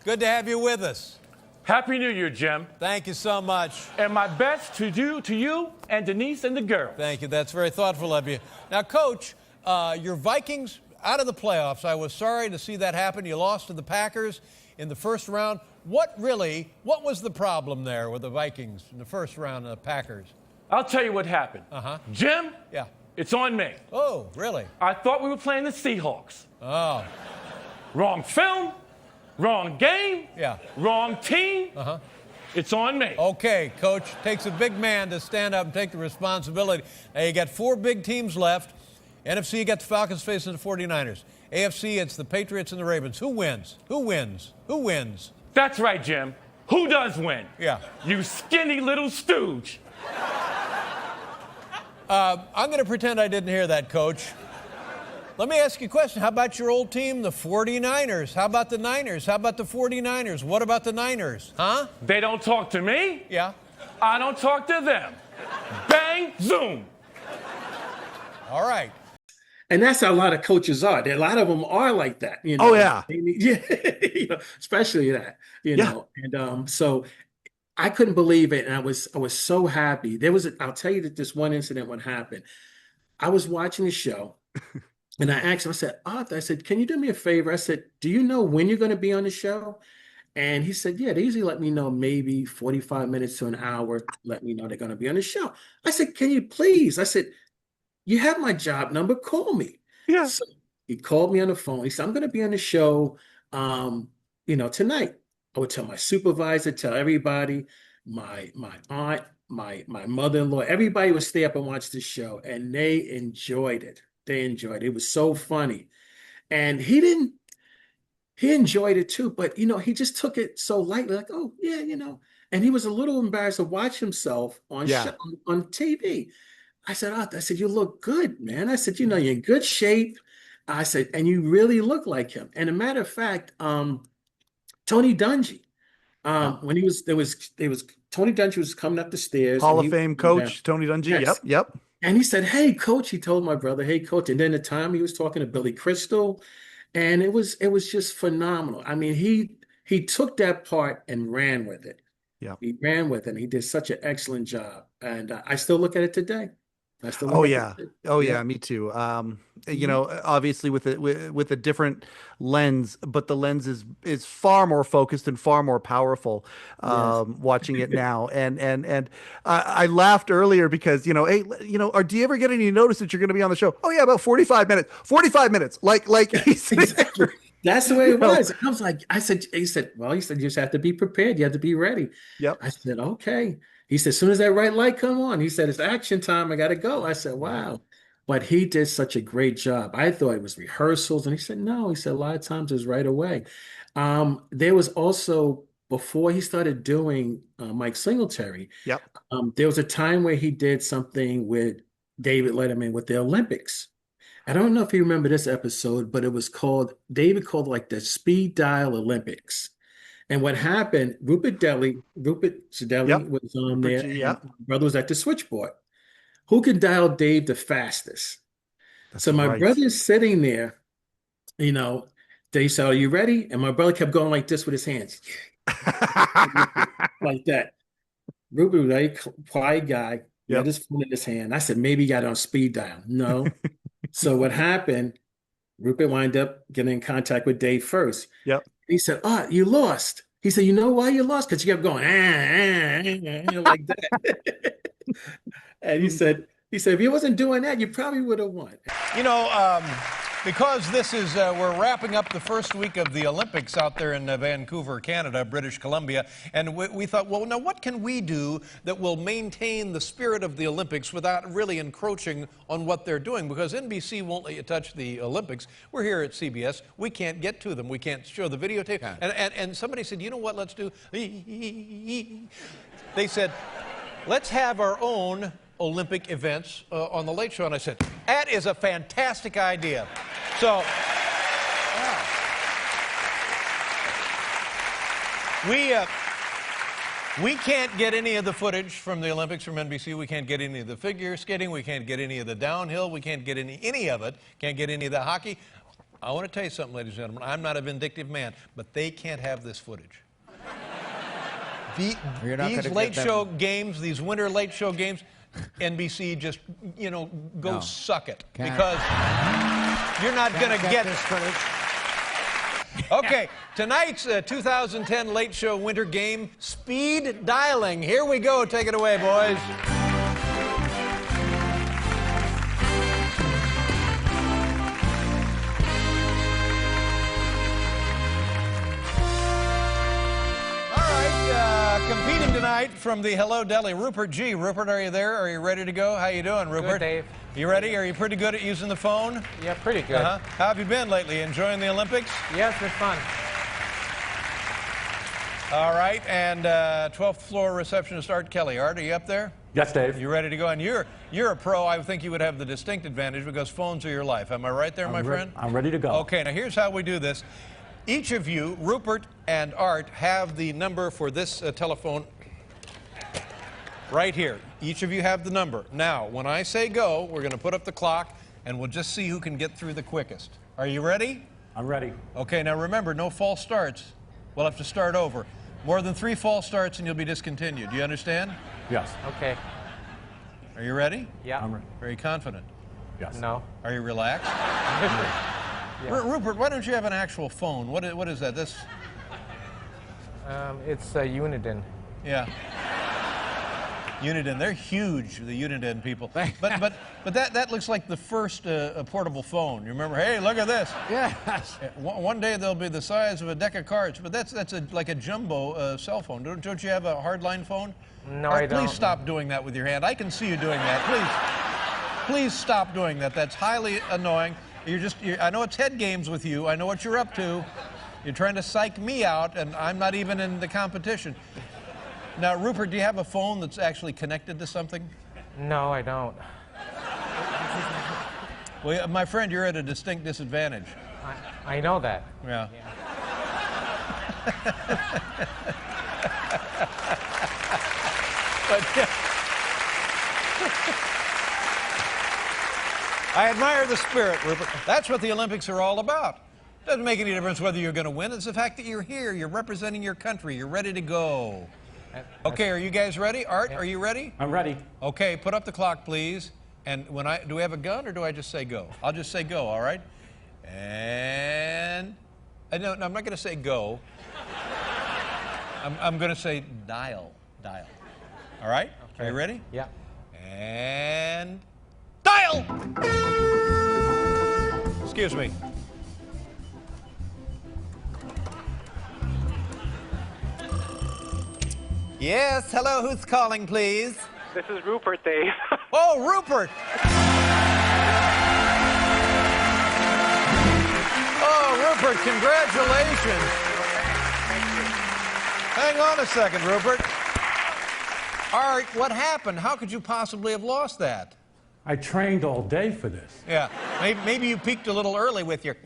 Good to have you with us. Happy New Year, Jim. Thank you so much. And my best to you and Denise and the girls. Thank you. That's very thoughtful of you. Now, Coach, your Vikings out of the playoffs. I was sorry to see that happen. You lost to the Packers in the first round. What was the problem there with the Vikings in the first round of the Packers? I'll tell you what happened. Jim, Yeah. it's on me. Oh, really? I thought we were playing the Seahawks. Oh, Wrong film, wrong game, yeah. wrong team. It's on me. Okay, Coach. Takes a big man to stand up and take the responsibility. Now, you got 4 big teams left. NFC, you got the Falcons facing the 49ers. AFC, it's the Patriots and the Ravens. Who wins? Who wins? Who wins? That's right, Jim. Who does win? Yeah. You skinny little stooge. I'm going to pretend I didn't hear that, Coach. Let me ask you a question. How about your old team, the 49ers? How about the Niners? How about the 49ers? What about the Niners? Huh? They don't talk to me. Yeah. I don't talk to them. Bang, zoom. All right. And that's how a lot of coaches are. A lot of them are like that, you know. Oh, yeah. Yeah, you know, especially that, you Yeah. know. And so I couldn't believe it, and I was so happy. I'll tell you that this one incident what happened. I was watching the show, and I asked him. I said, Arthur, I said, can you do me a favor? I said, do you know when you're going to be on the show? And he said, yeah, they usually let me know maybe 45 minutes to an hour. Let me know they're going to be on the show. I said, can you please? I said, you have my job number, call me. Yeah. So he called me on the phone. He said, I'm going to be on the show, tonight. I would tell my supervisor, tell everybody, my aunt, my mother-in-law, everybody would stay up and watch the show, and they enjoyed it. They enjoyed it. It was so funny. And he enjoyed it too, but, he just took it so lightly, like, oh, yeah, and he was a little embarrassed to watch himself on on TV. I said, Arthur, you look good, man. I said, you're in good shape. I said, and you really look like him. And a matter of fact, Tony Dungy, when Tony Dungy was coming up the stairs. Hall of Fame coach, Tony Dungy. Yes. Yep. And he said, hey, coach, he told my brother, hey, coach. And then the time he was talking to Billy Crystal, and it was just phenomenal. I mean, he took that part and ran with it. Yeah. He ran with it, and he did such an excellent job. And I still look at it today. Oh yeah, me too. Obviously with a different lens, but the lens is far more focused and far more powerful. Watching it now, and I laughed earlier because do you ever get any notice that you're going to be on the show? Oh yeah, about 45 minutes. 45 minutes, like exactly. That's the way it was. I was like, he said, you just have to be prepared. You have to be ready. Yep. I said, okay. He said, as soon as that right light come on, he said, it's action time. I got to go. I said, wow. But he did such a great job. I thought it was rehearsals. And he said, no. He said, a lot of times it's right away. There was also, before he started doing Mike Singletary, there was a time where he did something with David Letterman with the Olympics. I don't know if you remember this episode, but it was David called like the Speed Dial Olympics. And what happened, Rupert Shideli was on there. And my brother was at the switchboard. Who could dial Dave the fastest? So my brother is sitting there, they said, are you ready? And my brother kept going like this with his hands. Like that. Rupert was a very quiet guy. He had his phone in his hand. I said, maybe he got it on speed dial. No. So what happened, Rupert wound up getting in contact with Dave first. Yep. He said, you lost. He said, you know why you lost? Because you kept going, like that. And he said, if you wasn't doing that, you probably would have won. Because this is, we're wrapping up the first week of the Olympics out there in Vancouver, Canada, British Columbia, and we thought, well, now what can we do that will maintain the spirit of the Olympics without really encroaching on what they're doing? Because NBC won't let you touch the Olympics. We're here at CBS. We can't get to them. We can't show the videotape. And somebody said, you know what, let's do? They said, let's have our own Olympic events on the Late Show. And I said, that is a fantastic idea. So, We can't get any of the footage from the Olympics from NBC. We can't get any of the figure skating. We can't get any of the downhill. We can't get any of it. Can't get any of the hockey. I want to tell you something, ladies and gentlemen. I'm not a vindictive man, but they can't have this footage. These late show games, these winter late show games, NBC just, go suck it. Because you're not going to get this footage. Okay, tonight's 2010 Late Show Winter Game, speed dialing. Here we go. Take it away, boys. All right, competing tonight from the Hello Deli, Rupert G. Rupert, are you there? Are you ready to go? How you doing, Rupert? Good, Dave. You ready? Are you pretty good at using the phone? Yeah, pretty good. How have you been lately? Enjoying the Olympics? Yes, it's fun. All right, and 12th floor receptionist Art Kelly. Art, are you up there? Yes, Dave. You ready to go? And you're a pro. I think you would have the distinct advantage because phones are your life. Am I right there, my friend? I'm ready to go. Okay, now here's how we do this. Each of you, Rupert and Art, have the number for this telephone right here. Each of you have the number. Now, when I say go, we're going to put up the clock, and we'll just see who can get through the quickest. Are you ready? I'm ready. Okay, now remember, no false starts. We'll have to start over. More than 3 false starts and you'll be discontinued. Do you understand? Yes. Okay. Are you ready? Yeah. I'm ready. Very confident. Yes. No. Are you relaxed? Rupert, why don't you have an actual phone? What is that? This? It's a Uniden. Yeah. Uniden, they're huge, the Uniden people. But that looks like the first portable phone. You remember? Hey, look at this. Yes. One day they'll be the size of a deck of cards. But that's like a jumbo cell phone. Don't you have a hardline phone? No, Art, I don't. Please stop doing that with your hand. I can see you doing that. Please stop doing that. That's highly annoying. I know it's head games with you. I know what you're up to. You're trying to psych me out, and I'm not even in the competition. Now, Rupert, do you have a phone that's actually connected to something? No, I don't. Well, my friend, you're at a distinct disadvantage. I know that. Yeah. I admire the spirit, Rupert. That's what the Olympics are all about. Doesn't make any difference whether you're going to win. It's the fact that you're here. You're representing your country. You're ready to go. Okay, are you guys ready? Art, are you ready? I'm ready. Okay, put up the clock, please. And do we have a gun or do I just say go? I'll just say go, all right? And, no, I'm not going to say go. I'm going to say dial. All right? Okay. Are you ready? Yeah. And dial! Excuse me. Yes, hello, who's calling, please? This is Rupert, Dave. Oh, Rupert! Oh, Rupert, congratulations. Hang on a second, Rupert. Art, what happened? How could you possibly have lost that? I trained all day for this. Yeah, maybe you peaked a little early with your...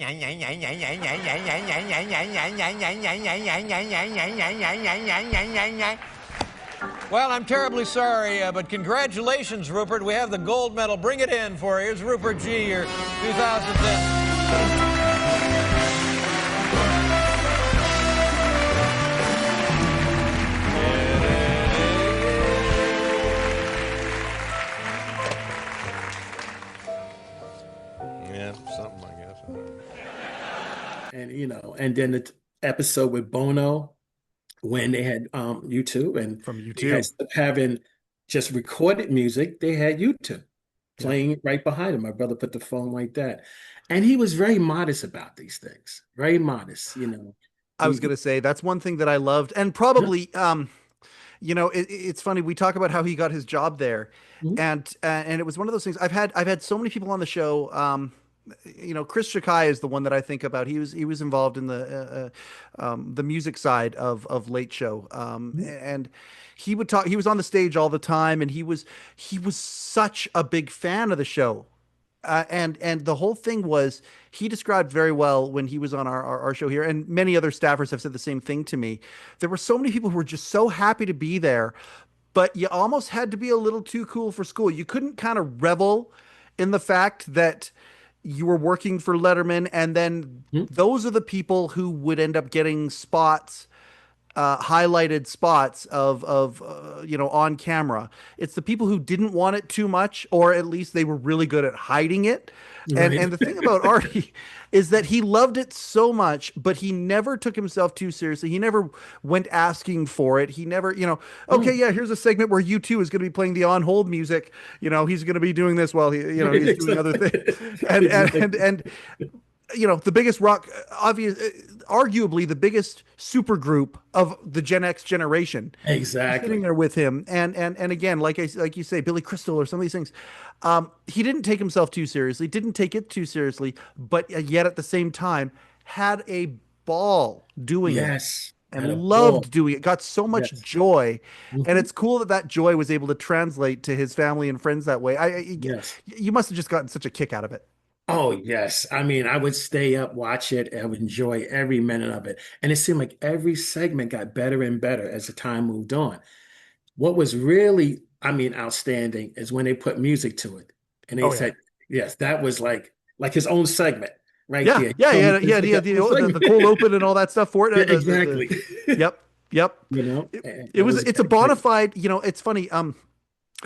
Well, I'm terribly sorry, but congratulations, Rupert. We have the gold medal. Bring it in for you. Here's Rupert G., your 2010. Yeah, something, I guess. And and then the episode with Bono when they had YouTube and From they YouTube. had stuff having just recorded music, they had YouTube playing it right behind him. My brother put the phone like that. And he was very modest about these things. Very modest, I was going to say that's one thing that I loved, and probably, it's funny. We talk about how he got his job there, Mhm. and it was one of those things. I've had so many people on the show. Chris Shakai is the one that I think about. He was involved in the music side of Late Show, and he would talk. He was on the stage all the time, and he was such a big fan of the show. And the whole thing was, he described very well when he was on our show here, and many other staffers have said the same thing to me. There were so many people who were just so happy to be there, but you almost had to be a little too cool for school. You couldn't kind of revel in the fact that you were working for Letterman, and then those are the people who would end up getting spots, highlighted spots of on camera. It's the people who didn't want it too much, or at least they were really good at hiding it. And Right. and the thing about Artie is that he loved it so much, but he never took himself too seriously. He never went asking for it. He never, okay, yeah, here's a segment where U2 is going to be playing the on hold music. He's going to be doing this while he's doing other things. And the biggest arguably the biggest super group of the Gen X generation, Exactly. sitting there with him. And again, like you say, Billy Crystal or some of these things, he didn't take himself too seriously, didn't take it too seriously, but yet at the same time had a ball doing it. Yes. And Had a ball. loved doing it, got so much Yes. joy, and Mhm. it's cool that that joy was able to translate to his family and friends that way. Yes. You must have just gotten such a kick out of it. Oh, yes. I mean, I would stay up, watch it, and I would enjoy every minute of it. And it seemed like every segment got better and better as the time moved on. What was really, I mean, outstanding is when they put music to it. And they Oh yeah, said, yes, that was like his own segment right yeah, there. yeah, He yeah, told me yeah. it's like The, his own the cold segment. open and all that stuff for it. Yeah, exactly. Yep, yep. You know, It, and it it was. was It's a bona fide. It's funny.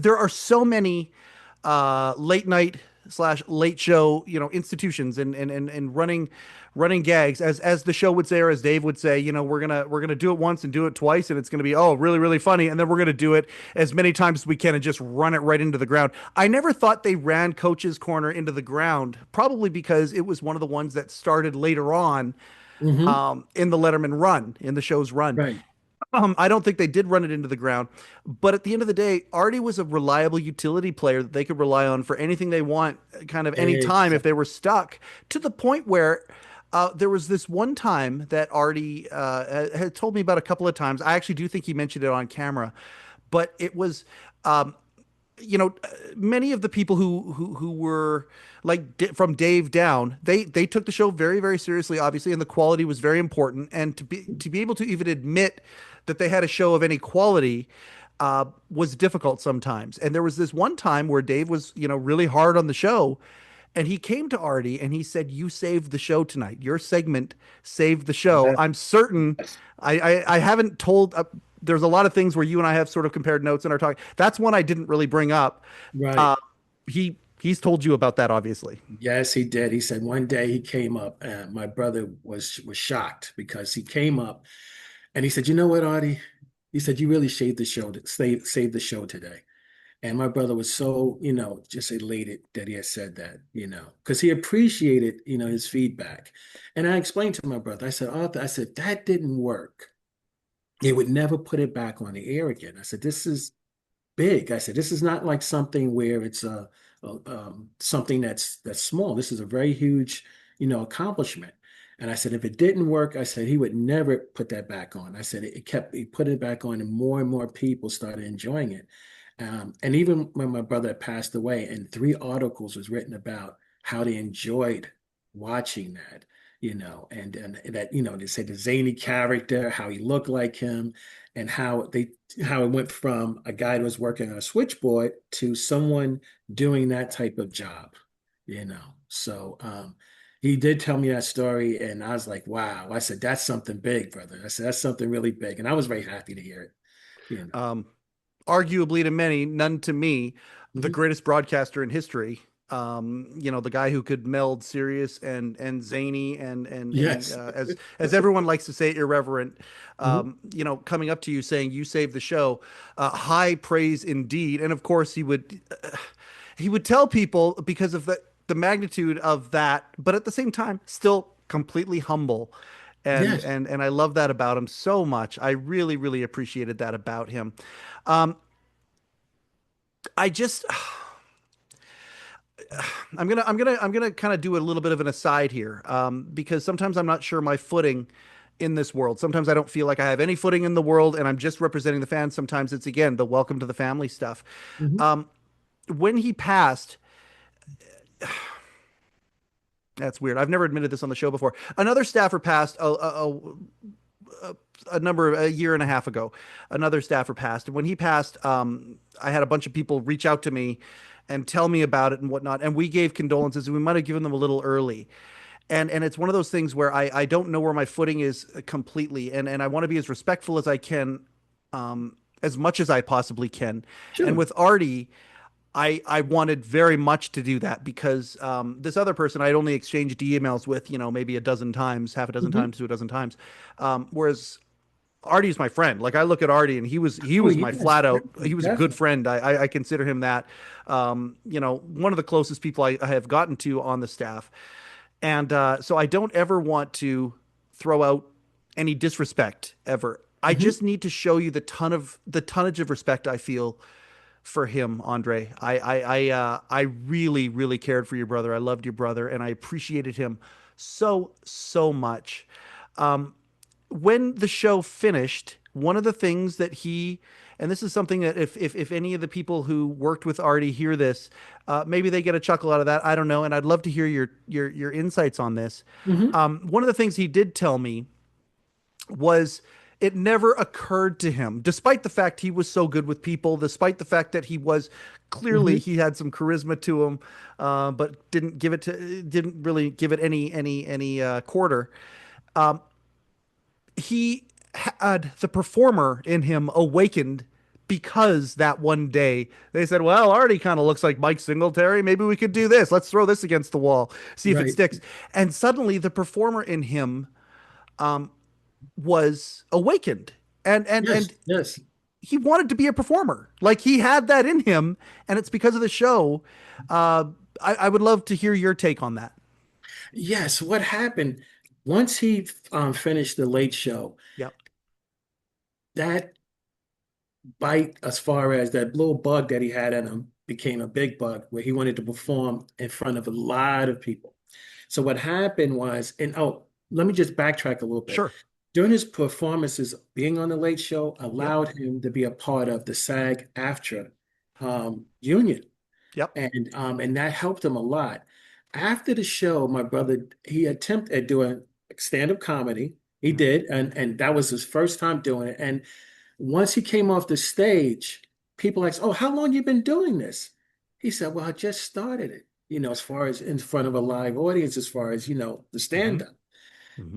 There are so many late night slash late show institutions and running gags, as the show would say, or as Dave would say, we're gonna do it once and do it twice, and it's gonna be really really funny, and then we're gonna do it as many times as we can and just run it right into the ground. I never thought they ran Coach's Corner into the ground, probably because it was one of the ones that started later on, Hmm. in the Letterman run, in the show's run. Right. I don't think they did run it into the ground, but at the end of the day, Artie was a reliable utility player that they could rely on for anything they want, kind of any time if Exactly. they were stuck. To the point where there was this one time that Artie had told me about a couple of times. I actually do think he mentioned it on camera, but it was um, many of the people who were like from Dave down, they took the show very very seriously, obviously, and the quality was very important. And to be able to even admit that they had a show of any quality was difficult sometimes. And there was this one time where Dave was really hard on the show, and he came to Artie and he said, "You saved the show tonight. Your segment saved the show." Yes. I'm certain. I haven't told. There's a lot of things where you and I have sort of compared notes and are talking. That's one I didn't really bring up. Right. He's told you about that, obviously. Yes, he did. He said one day he came up, and my brother was shocked because he came up and he said, "You know what, Artie?" He said, "You really saved the show today." And my brother was so, just elated that he had said that, because he appreciated, his feedback. And I explained to my brother, I said, "Arthur, I said, that didn't work. They would never put it back on the air again." I said, "This is big." I said, "This is not like something where it's something that's small. This is a very huge, accomplishment." And I said, "If it didn't work," I said, "he would never put that back on." I said, he put it back on, and more people started enjoying it. And even when my brother had passed away, and 3 articles was written about how they enjoyed watching that, and that, they said the zany character, how he looked like him, and how it went from a guy who was working on a switchboard to someone doing that type of job, So he did tell me that story, and I was like, wow. I said, "That's something big, brother." I said, "That's something really big." And I was very happy to hear it, you know. Um, Arguably to many, none to me, the Mhm. greatest broadcaster in history. The guy who could meld serious and zany and Yes. as everyone likes to say, irreverent. Mhm. Coming up to you saying you saved the show, high praise indeed. And of course, he would tell people because of the magnitude of that, but at the same time, still completely humble. And Yes. and and I love that about him so much. I really, really appreciated that about him. Um, I just I'm gonna kind of do a little bit of an aside here, because sometimes I'm not sure my footing in this world. Sometimes I don't feel like I have any footing in the world, and I'm just representing the fans. Sometimes it's again the welcome to the family stuff. Mhm. Um, when he passed, That's weird. I've never admitted this on the show before. Another staffer passed a year and a half ago. Another staffer passed, and when he passed, I had a bunch of people reach out to me and tell me about it and whatnot, and we gave condolences, and we might have given them a little early. And it's one of those things where I don't know where my footing is completely, and I want to be as respectful as I can, as much as I possibly can. Sure. And with Artie, I wanted very much to do that because this other person I'd only exchanged emails with, maybe a dozen times, half a dozen times to a dozen times. Whereas Artie's my friend. Like, I look at Artie and he was my flat out, he was a good friend. I consider him that, one of the closest people I have gotten to on the staff. And so I don't ever want to throw out any disrespect ever. I just need to show you the tonnage of respect I feel for him, Andre. I really, really cared for your brother. I loved your brother, and I appreciated him so, so much. When the show finished, one of the things that and this is something that if any of the people who worked with Artie hear this, maybe they get a chuckle out of that. I don't know. And I'd love to hear your insights on this. One of the things he did tell me was it never occurred to him, despite the fact he was so good with people, despite the fact that he was clearly he had some charisma to him, but didn't really give it any quarter. He had the performer in him awakened because that one day they said, well, Artie kind of looks like Mike Singletary. Maybe we could do this. Let's throw this against the wall, see if it sticks. And suddenly the performer in him was awakened. And he wanted to be a performer. Like, he had that in him, and it's because of the show. I would love to hear your take on that. Yes, what happened once he finished the Late Show? Yep. That bite, as far as that little bug that he had in him, became a big bug where he wanted to perform in front of a lot of people. So what happened was, let me just backtrack a little bit. Sure. During his performances, being on the Late Show allowed him to be a part of the SAG-AFTRA union. Yep. And that helped him a lot. After the show, my brother, he attempted at doing stand-up comedy. He did, and that was his first time doing it. And once he came off the stage, people asked, "Oh, how long you been doing this?" He said, "Well, I just started it, as far as in front of a live audience, as far as, the stand-up."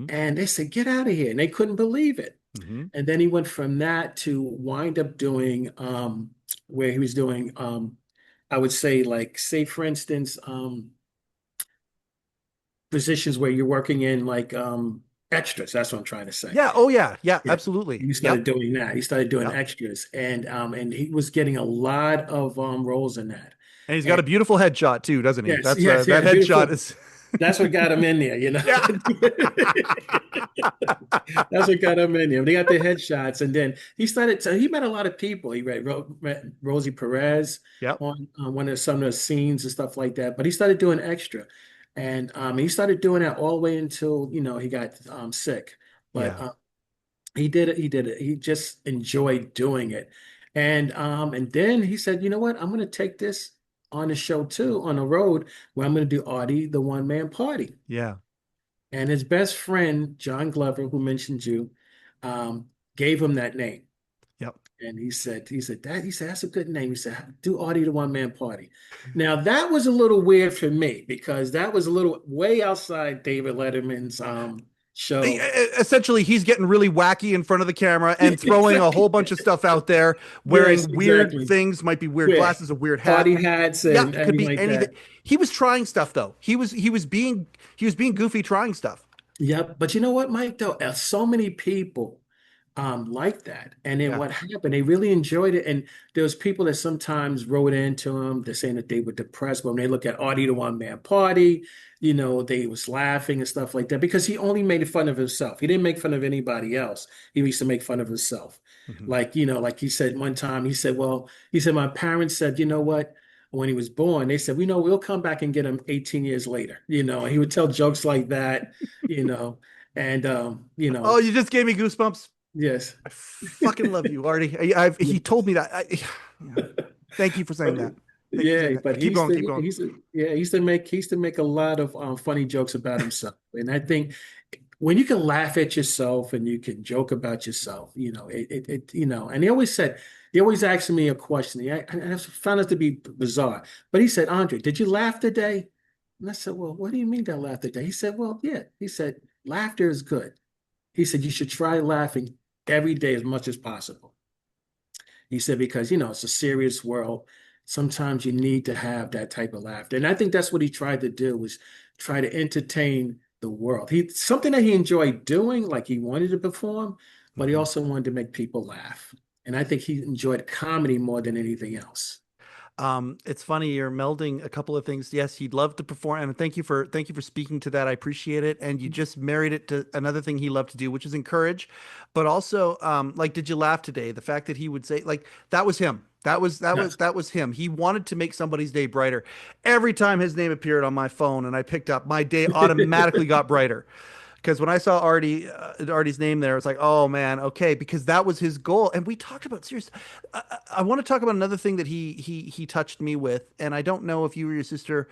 And they said, "Get out of here." And they couldn't believe it. And then he went from that to wind up doing, where he was doing, I would say, like, say, for instance, positions where you're working in, like, extras. That's what I'm trying to say. Yeah. Oh, yeah. Yeah, absolutely. He started doing that. He started doing extras, and he was getting a lot of roles in that. And he's got a beautiful headshot too, doesn't he? Yes, That beautiful. headshot is. That's what got him in there, That's what got him in there. They got the headshots, and then he met a lot of people. He met Rosie Perez on one of some of the scenes and stuff like that. But he started doing extra, and he started doing that all the way until he got sick. But he did it. He did it. He just enjoyed doing it, and then he said, "You know what? I'm going to take this on the show too, on the road, where I'm going to do Artie, the one-man party." Yeah. And his best friend, John Glover, who mentioned you, gave him that name. Yep. And he said, that's a good name. He said, do Artie, the one-man party. Now, that was a little weird for me because that was a little way outside David Letterman's show. Essentially, he's getting really wacky in front of the camera and throwing a whole bunch of stuff out there, wearing weird things, might be weird glasses, a weird hat, party hats, and it could be like anything. that. He was trying stuff though. He was being goofy, trying stuff. Yep. But you know what, Mike? Though, so many people like that, and then what happened? They really enjoyed it, and there was people that sometimes wrote into him. They're saying that they were depressed, but when they look at Artie, the one-man party, they was laughing and stuff like that because he only made fun of himself. He didn't make fun of anybody else. He used to make fun of himself. Like, like he said one time, he said, my parents said, you know what? When he was born, they said, we'll come back and get him 18 years later. And he would tell jokes like that, and, Oh, you just gave me goosebumps. Yes. I fucking love you, Artie. He told me that. Thank you for saying that. Yeah, but Keep going, keep going. he used to make a lot of funny jokes about himself. And I think when you can laugh at yourself and you can joke about yourself, and he always asked me a question. And I found it to be bizarre. But he said, Andre, did you laugh today? And I said, well, what do you mean I laughed today? He said, well, yeah. He said, laughter is good. He said, you should try laughing every day as much as possible. He said, because, it's a serious world. Sometimes you need to have that type of laughter. And I think that's what he tried to do, was try to entertain the world. Something that he enjoyed doing, like he wanted to perform, but he also wanted to make people laugh. And I think he enjoyed comedy more than anything else. It's funny, you're melding a couple of things. Yes, he'd love to perform, and thank you for speaking to that. I appreciate it. And you just married it to another thing he loved to do, which is encourage, but also like, did you laugh today? The fact that he would say, like, that was him. That was him. He wanted to make somebody's day brighter. Every time his name appeared on my phone and I picked up, my day automatically got brighter. Because when I saw Artie's name there, it's like, oh man, okay, because that was his goal. And we talked about serious. I want to talk about another thing that he touched me with, and I don't know if you or your sister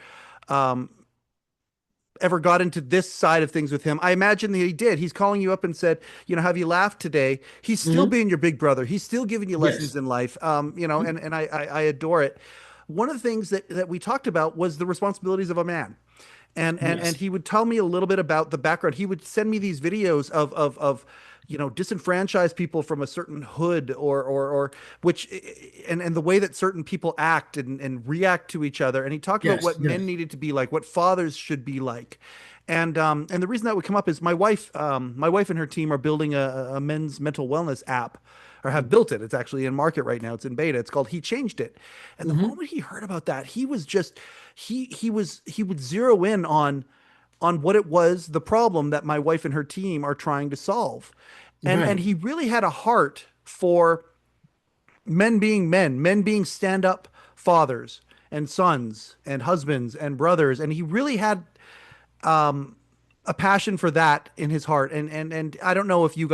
ever got into this side of things with him. I imagine that he did. He's calling you up and said, have you laughed today? He's still being your big brother. He's still giving you lessons in life. And I adore it. One of the things that we talked about was the responsibilities of a man. And he would tell me a little bit about the background. He would send me these videos of disenfranchised people from a certain hood or which and the way that certain people act and react to each other. And he talked about what men needed to be like, what fathers should be like. And the reason that would come up is my wife and her team are building a men's mental wellness app, or have built it. It's actually in market right now. It's in beta. It's called He Changed It. And the moment he heard about that, he was just he would zero in on what it was, the problem that my wife and her team are trying to solve. And he really had a heart for men being stand-up fathers and sons and husbands and brothers. And he really had a passion for that in his heart. And I don't know if he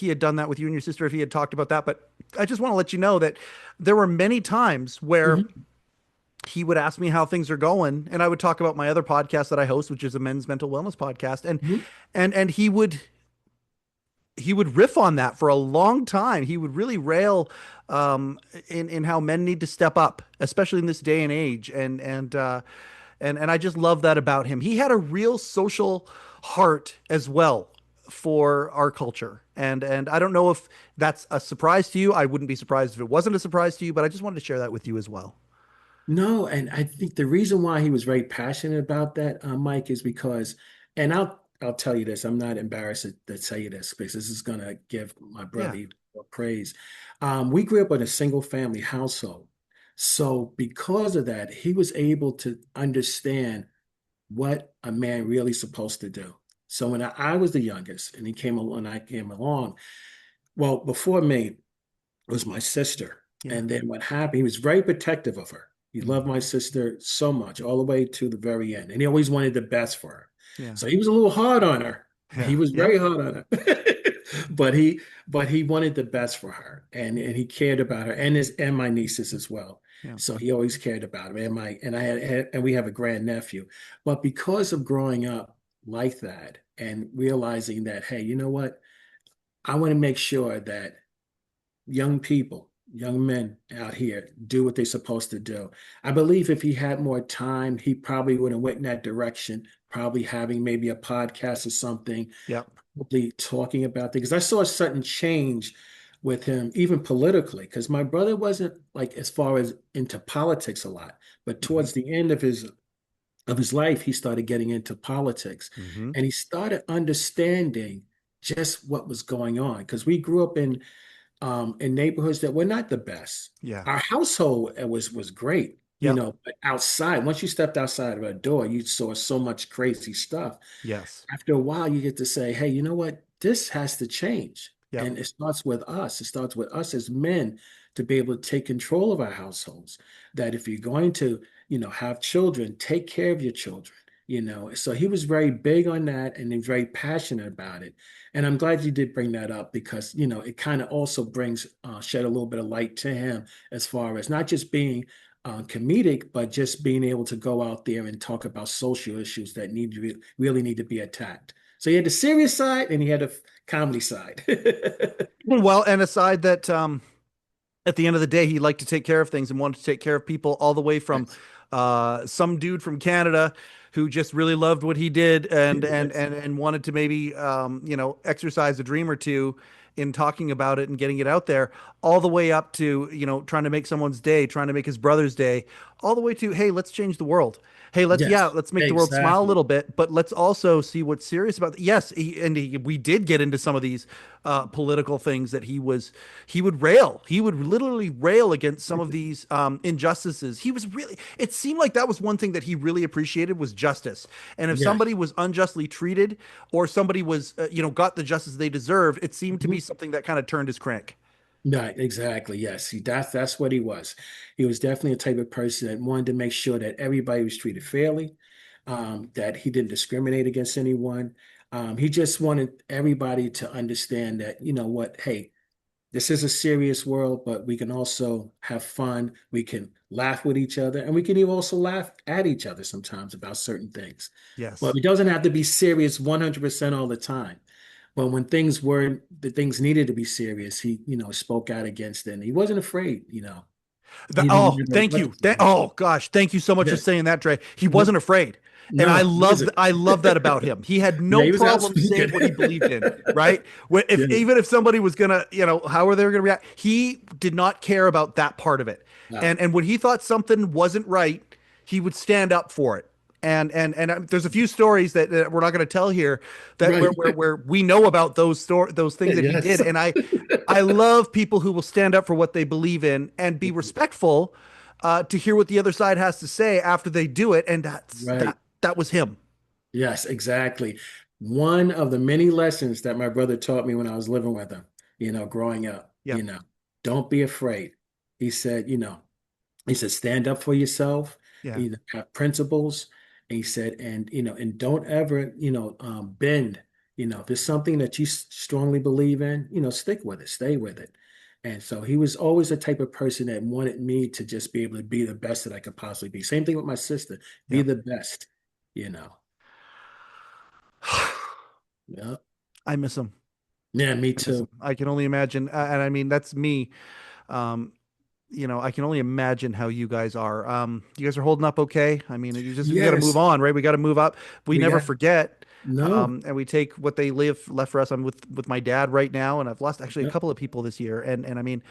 had done that with you and your sister, if he had talked about that, but I just want to let you know that there were many times where he would ask me how things are going, and I would talk about my other podcast that I host, which is a men's mental wellness podcast. And he would riff on that for a long time. He would really rail in how men need to step up, especially in this day and age. And I just love that about him. He had a real social heart as well for our culture. And I don't know if that's a surprise to you. I wouldn't be surprised if it wasn't a surprise to you, but I just wanted to share that with you as well. No, and I think the reason why he was very passionate about that, Mike, is because, and I'll tell you this, I'm not embarrassed to tell you this because this is going to give my brother more praise. We grew up in a single family household. So because of that, he was able to understand what a man really supposed to do. So when I was the youngest and I came along, well, before me, it was my sister. Yeah. And then what happened, he was very protective of her. He loved my sister so much, all the way to the very end. And he always wanted the best for her. Yeah. So he was a little hard on her. Yeah. He was very hard on her. but he wanted the best for her. And he cared about her and my nieces as well. Yeah. So he always cared about her. And we have a grandnephew. But because of growing up like that and realizing that, hey, you know what? I want to make sure that young men out here do what they're supposed to do. I believe if he had more time, he probably would have went in that direction, probably having maybe a podcast or something, probably talking about things. I saw a sudden change with him, even politically, because my brother wasn't like as far as into politics a lot, but towards the end of his life, he started getting into politics, and he started understanding just what was going on, because we grew up in neighborhoods that were not the best. Yeah. Our household was great, but outside, once you stepped outside of our door, you saw so much crazy stuff. Yes. After a while, you get to say, hey, you know what? This has to change. Yep. And it starts with us. It starts with us as men to be able to take control of our households. That if you're going to, have children, take care of your children. So he was very big on that, and he's very passionate about it. And I'm glad you did bring that up, because, it kind of also brings, shed a little bit of light to him as far as not just being comedic, but just being able to go out there and talk about social issues that really need to be attacked. So he had the serious side and he had a comedy side. Well, and aside that, at the end of the day, he liked to take care of things and wanted to take care of people, all the way from Yes. some dude from Canada who just really loved what he did Yes. and wanted to maybe exercise a dream or two in talking about it and getting it out there, all the way up to trying to make someone's day, trying to make his brother's day, all the way to, hey, let's change the world. Hey, Yes, let's make the world smile a exactly. little bit, but let's also see what's serious about. Yes, we did get into some of these political things that he would rail. He would literally rail against some of these injustices. He was really. It seemed like that was one thing that he really appreciated was justice. And if Yes. somebody was unjustly treated, or somebody was got the justice they deserved, it seemed to be Mhm. something that kind of turned his crank. Right, exactly. Yes, that's what he was. He was definitely a type of person that wanted to make sure that everybody was treated fairly, that he didn't discriminate against anyone. He just wanted everybody to understand that, you know what, hey, this is a serious world, but we can also have fun. We can laugh with each other, and we can even also laugh at each other sometimes about certain things. But Yes. it doesn't have to be serious 100% all the time. But when the things needed to be serious, he, spoke out against it. And he wasn't afraid. He didn't Oh, matter thank what. you. Oh gosh, thank you so much for Yes. saying that, Dre. He No, wasn't afraid. And no, he wasn't. I love that about him. He had Yeah, no he was problem outspoken. saying what he believed in, right? If Yes. even if somebody was gonna, how are they gonna react? He did not care about that part of it. No. And when he thought something wasn't right, he would stand up for it. And there's a few stories that we're not going to tell here that Right. where we know about those things that he Yes. did. And I love people who will stand up for what they believe in and be respectful to hear what the other side has to say after they do it. And Right. that was him. Yes, exactly. One of the many lessons that my brother taught me when I was living with him, growing up, Yep. don't be afraid. He said, stand up for yourself, Yeah. have principles. And he said, and don't ever, bend. If there's something that you strongly believe in, stick with it, stay with it. And so he was always the type of person that wanted me to just be able to be the best that I could possibly be. Same thing with my sister, be Yep. the best, you know. Yeah. I miss him. Yeah, me I miss him. too. I can only imagine. And I mean, that's me. Um, I can only imagine how you guys are. You guys are holding up okay. I mean, we got to move Yes, on, right? We got to move up. We we never got forget. no. And we take what they left for us. I'm with my dad right now, and I've lost actually a Yep. couple of people this year. And I mean,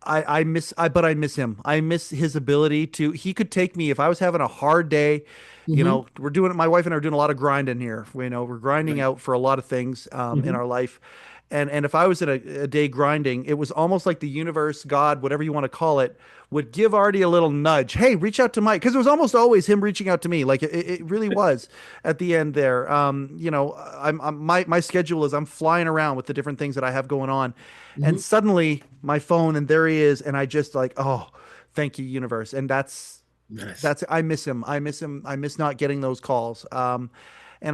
but I miss him. I miss his ability to, he could take me if I was having a hard day. Hmm. We're doing, my wife and I are doing a lot of grinding here. We're grinding Right. out for a lot of things, in Hmm. our life. And if I was in a day grinding, it was almost like the universe, God, whatever you want to call it, would give Artie a little nudge. Hey, reach out to Mike. Cause it was almost always him reaching out to me. Like it really was at the end there. My schedule is I'm flying around with the different things that I have going on. And Hmm. suddenly my phone and there he is. And I just like, oh, thank you, universe. And Yes. I miss him. I miss him. I miss not getting those calls. And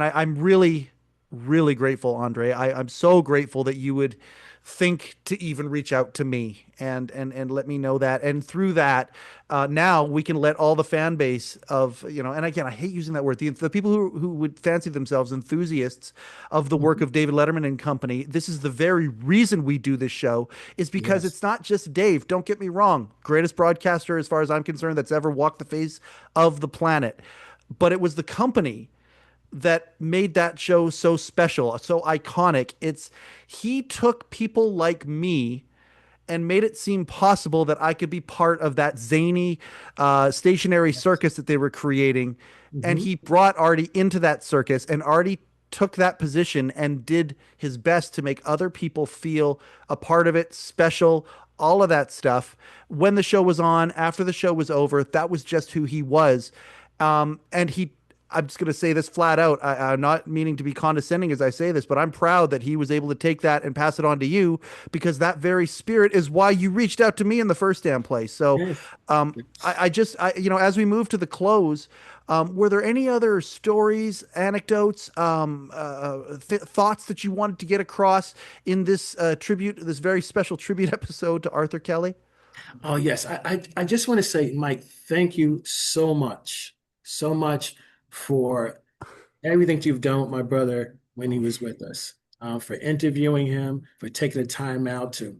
I'm really, really grateful, Andre. I'm so grateful that you would think to even reach out to me and let me know that. And through that, now we can let all the fan base of, and again, I hate using that word, the people who would fancy themselves enthusiasts of the work Mhm. of David Letterman and company. This is the very reason we do this show is because Yes. it's not just Dave. Don't get me wrong. Greatest broadcaster, as far as I'm concerned, that's ever walked the face of the planet. But it was the company that made that show so special, so iconic. He took people like me and made it seem possible that I could be part of that zany stationary Yes. circus that they were creating. And Hmm. he brought Artie into that circus, and Artie took that position and did his best to make other people feel a part of it, special, all of that stuff. When the show was on, after the show was over, that was just who he was. And I'm just going to say this flat out. I'm not meaning to be condescending as I say this, but I'm proud that he was able to take that and pass it on to you because that very spirit is why you reached out to me in the first damn place. So, Yes. as we move to the close, were there any other stories, anecdotes, thoughts that you wanted to get across in this this very special tribute episode to Arthur Kelly? Oh, yes. I just want to say, Mike, thank you so much for everything you've done with my brother when he was with us, for interviewing him, for taking the time out to,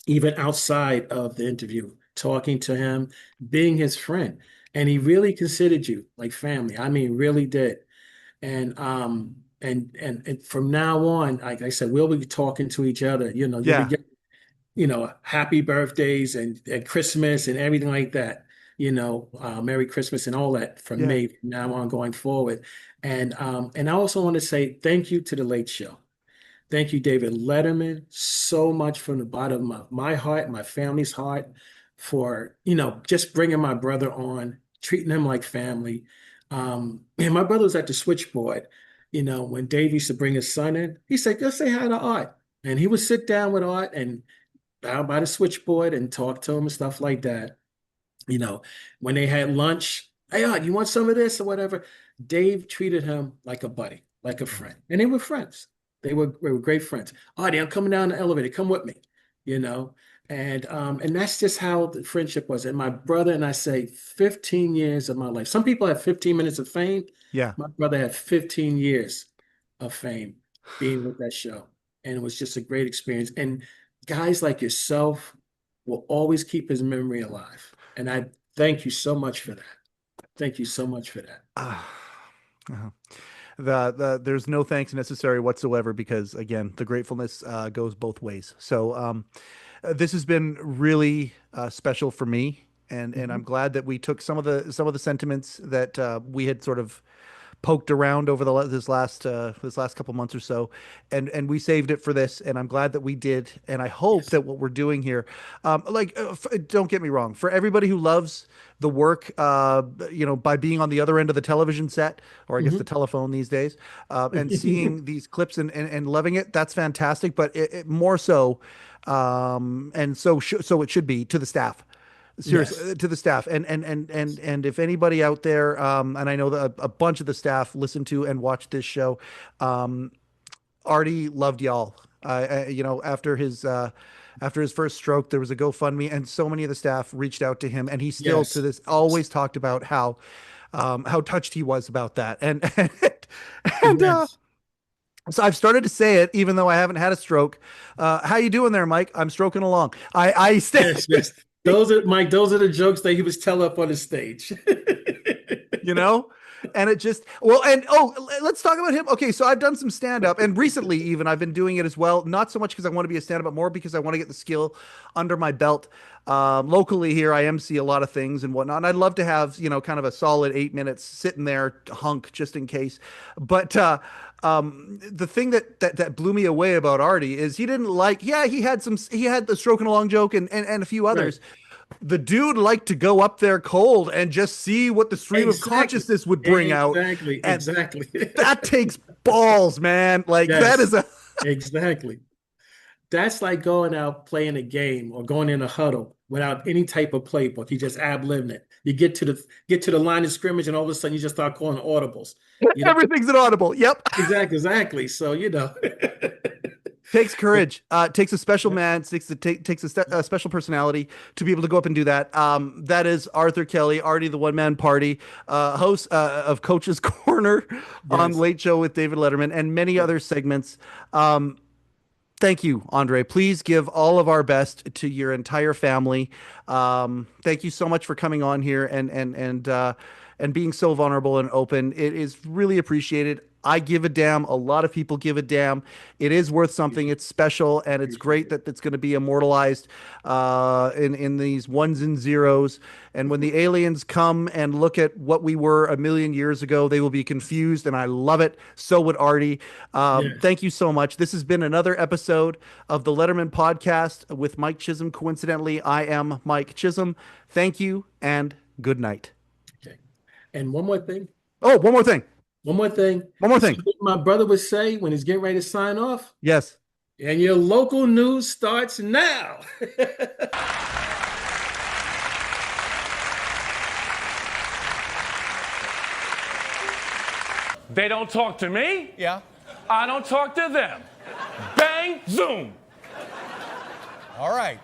even outside of the interview, talking to him, being his friend. And he really considered you like family. I mean, really did. And from now on, like I said, we'll be talking to each other. You'll be Yeah. getting, happy birthdays and Christmas and everything like that. Merry Christmas and all that from Yeah. me from now on going forward. And I also want to say thank you to the Late Show. Thank you, David Letterman, so much from the bottom of my heart, my family's heart, for, just bringing my brother on, treating him like family. And my brother was at the switchboard, when Dave used to bring his son in, he said, go say hi to Art. And he would sit down with Art and bow by the switchboard and talk to him and stuff like that. When they had lunch, hey, Art, you want some of this or whatever? Dave treated him like a buddy, like a friend. And they were friends. They were great friends. Artie, I'm coming down the elevator. Come with me, you know. And that's just how the friendship was. And my brother and I say 15 years of my life. Some people have 15 minutes of fame. Yeah. My brother had 15 years of fame being with that show. And it was just a great experience. And guys like yourself will always keep his memory alive. And I thank you so much for that. Thank you so much for that. Uh-huh. There's no thanks necessary whatsoever, because again, the gratefulness goes both ways. So this has been really special for me, and I'm glad that we took some of the sentiments that we had sort of poked around over this last couple months or so, and we saved it for this, and I'm glad that we did. And I hope that what we're doing here, don't get me wrong, for everybody who loves the work, by being on the other end of the television set, or I guess the telephone these days, and seeing these clips and loving it, that's fantastic. But it more so, and so it should be to the staff. Seriously, Yes. to the staff, and if anybody out there, and I know that a bunch of the staff listen to and watch this show, Artie loved y'all. After his first stroke, there was a GoFundMe, and so many of the staff reached out to him, and he still Yes. to this always talked about how touched he was about that, and Yes. so I've started to say it, even though I haven't had a stroke. How you doing there, Mike? I'm stroking along. I stay. Yes. Yes. Those are Mike. Those are the jokes that he was telling up on the stage. you know and it just let's talk about him. Okay, so I've done some stand-up, and recently even I've been doing it as well, not so much because I want to be a stand-up, but more because I want to get the skill under my belt. Locally here, I MC a lot of things and whatnot, and I'd love to have kind of a solid 8 minutes sitting there hunk just in case. But the thing that blew me away about Artie is he didn't he had the stroking along joke and a few others. Right. The dude liked to go up there cold and just see what the stream of consciousness would bring out. Exactly. And Exactly. that takes balls, man. Like that Yes. is Exactly. That's like going out playing a game or going in a huddle without any type of playbook. You just ad-libbing it. You get to the line of scrimmage, and all of a sudden you just start calling audibles. everything's an audible. Yep. Exactly. So Takes courage. Takes a special man. Takes a special personality to be able to go up and do that. That is Arthur Kelly, Artie the One Man Party, host of Coach's Corner on Yes. Late Show with David Letterman, and many other segments. Thank you, Andre. Please give all of our best to your entire family. Thank you so much for coming on here and being so vulnerable and open. It is really appreciated. I give a damn. A lot of people give a damn. It is worth something. It's special, and it's great that it's going to be immortalized in these ones and zeros. And when the aliens come and look at what we were a million years ago, they will be confused, and I love it. So would Artie. Thank you so much. This has been another episode of the Letterman Podcast with Mike Chisholm. Coincidentally, I am Mike Chisholm. Thank you, and good night. Okay. And one more thing. Oh, one more thing. One more thing. My brother would say when he's getting ready to sign off, Yes. and your local news starts now. They don't talk to me. Yeah. I don't talk to them. Bang, zoom. All right.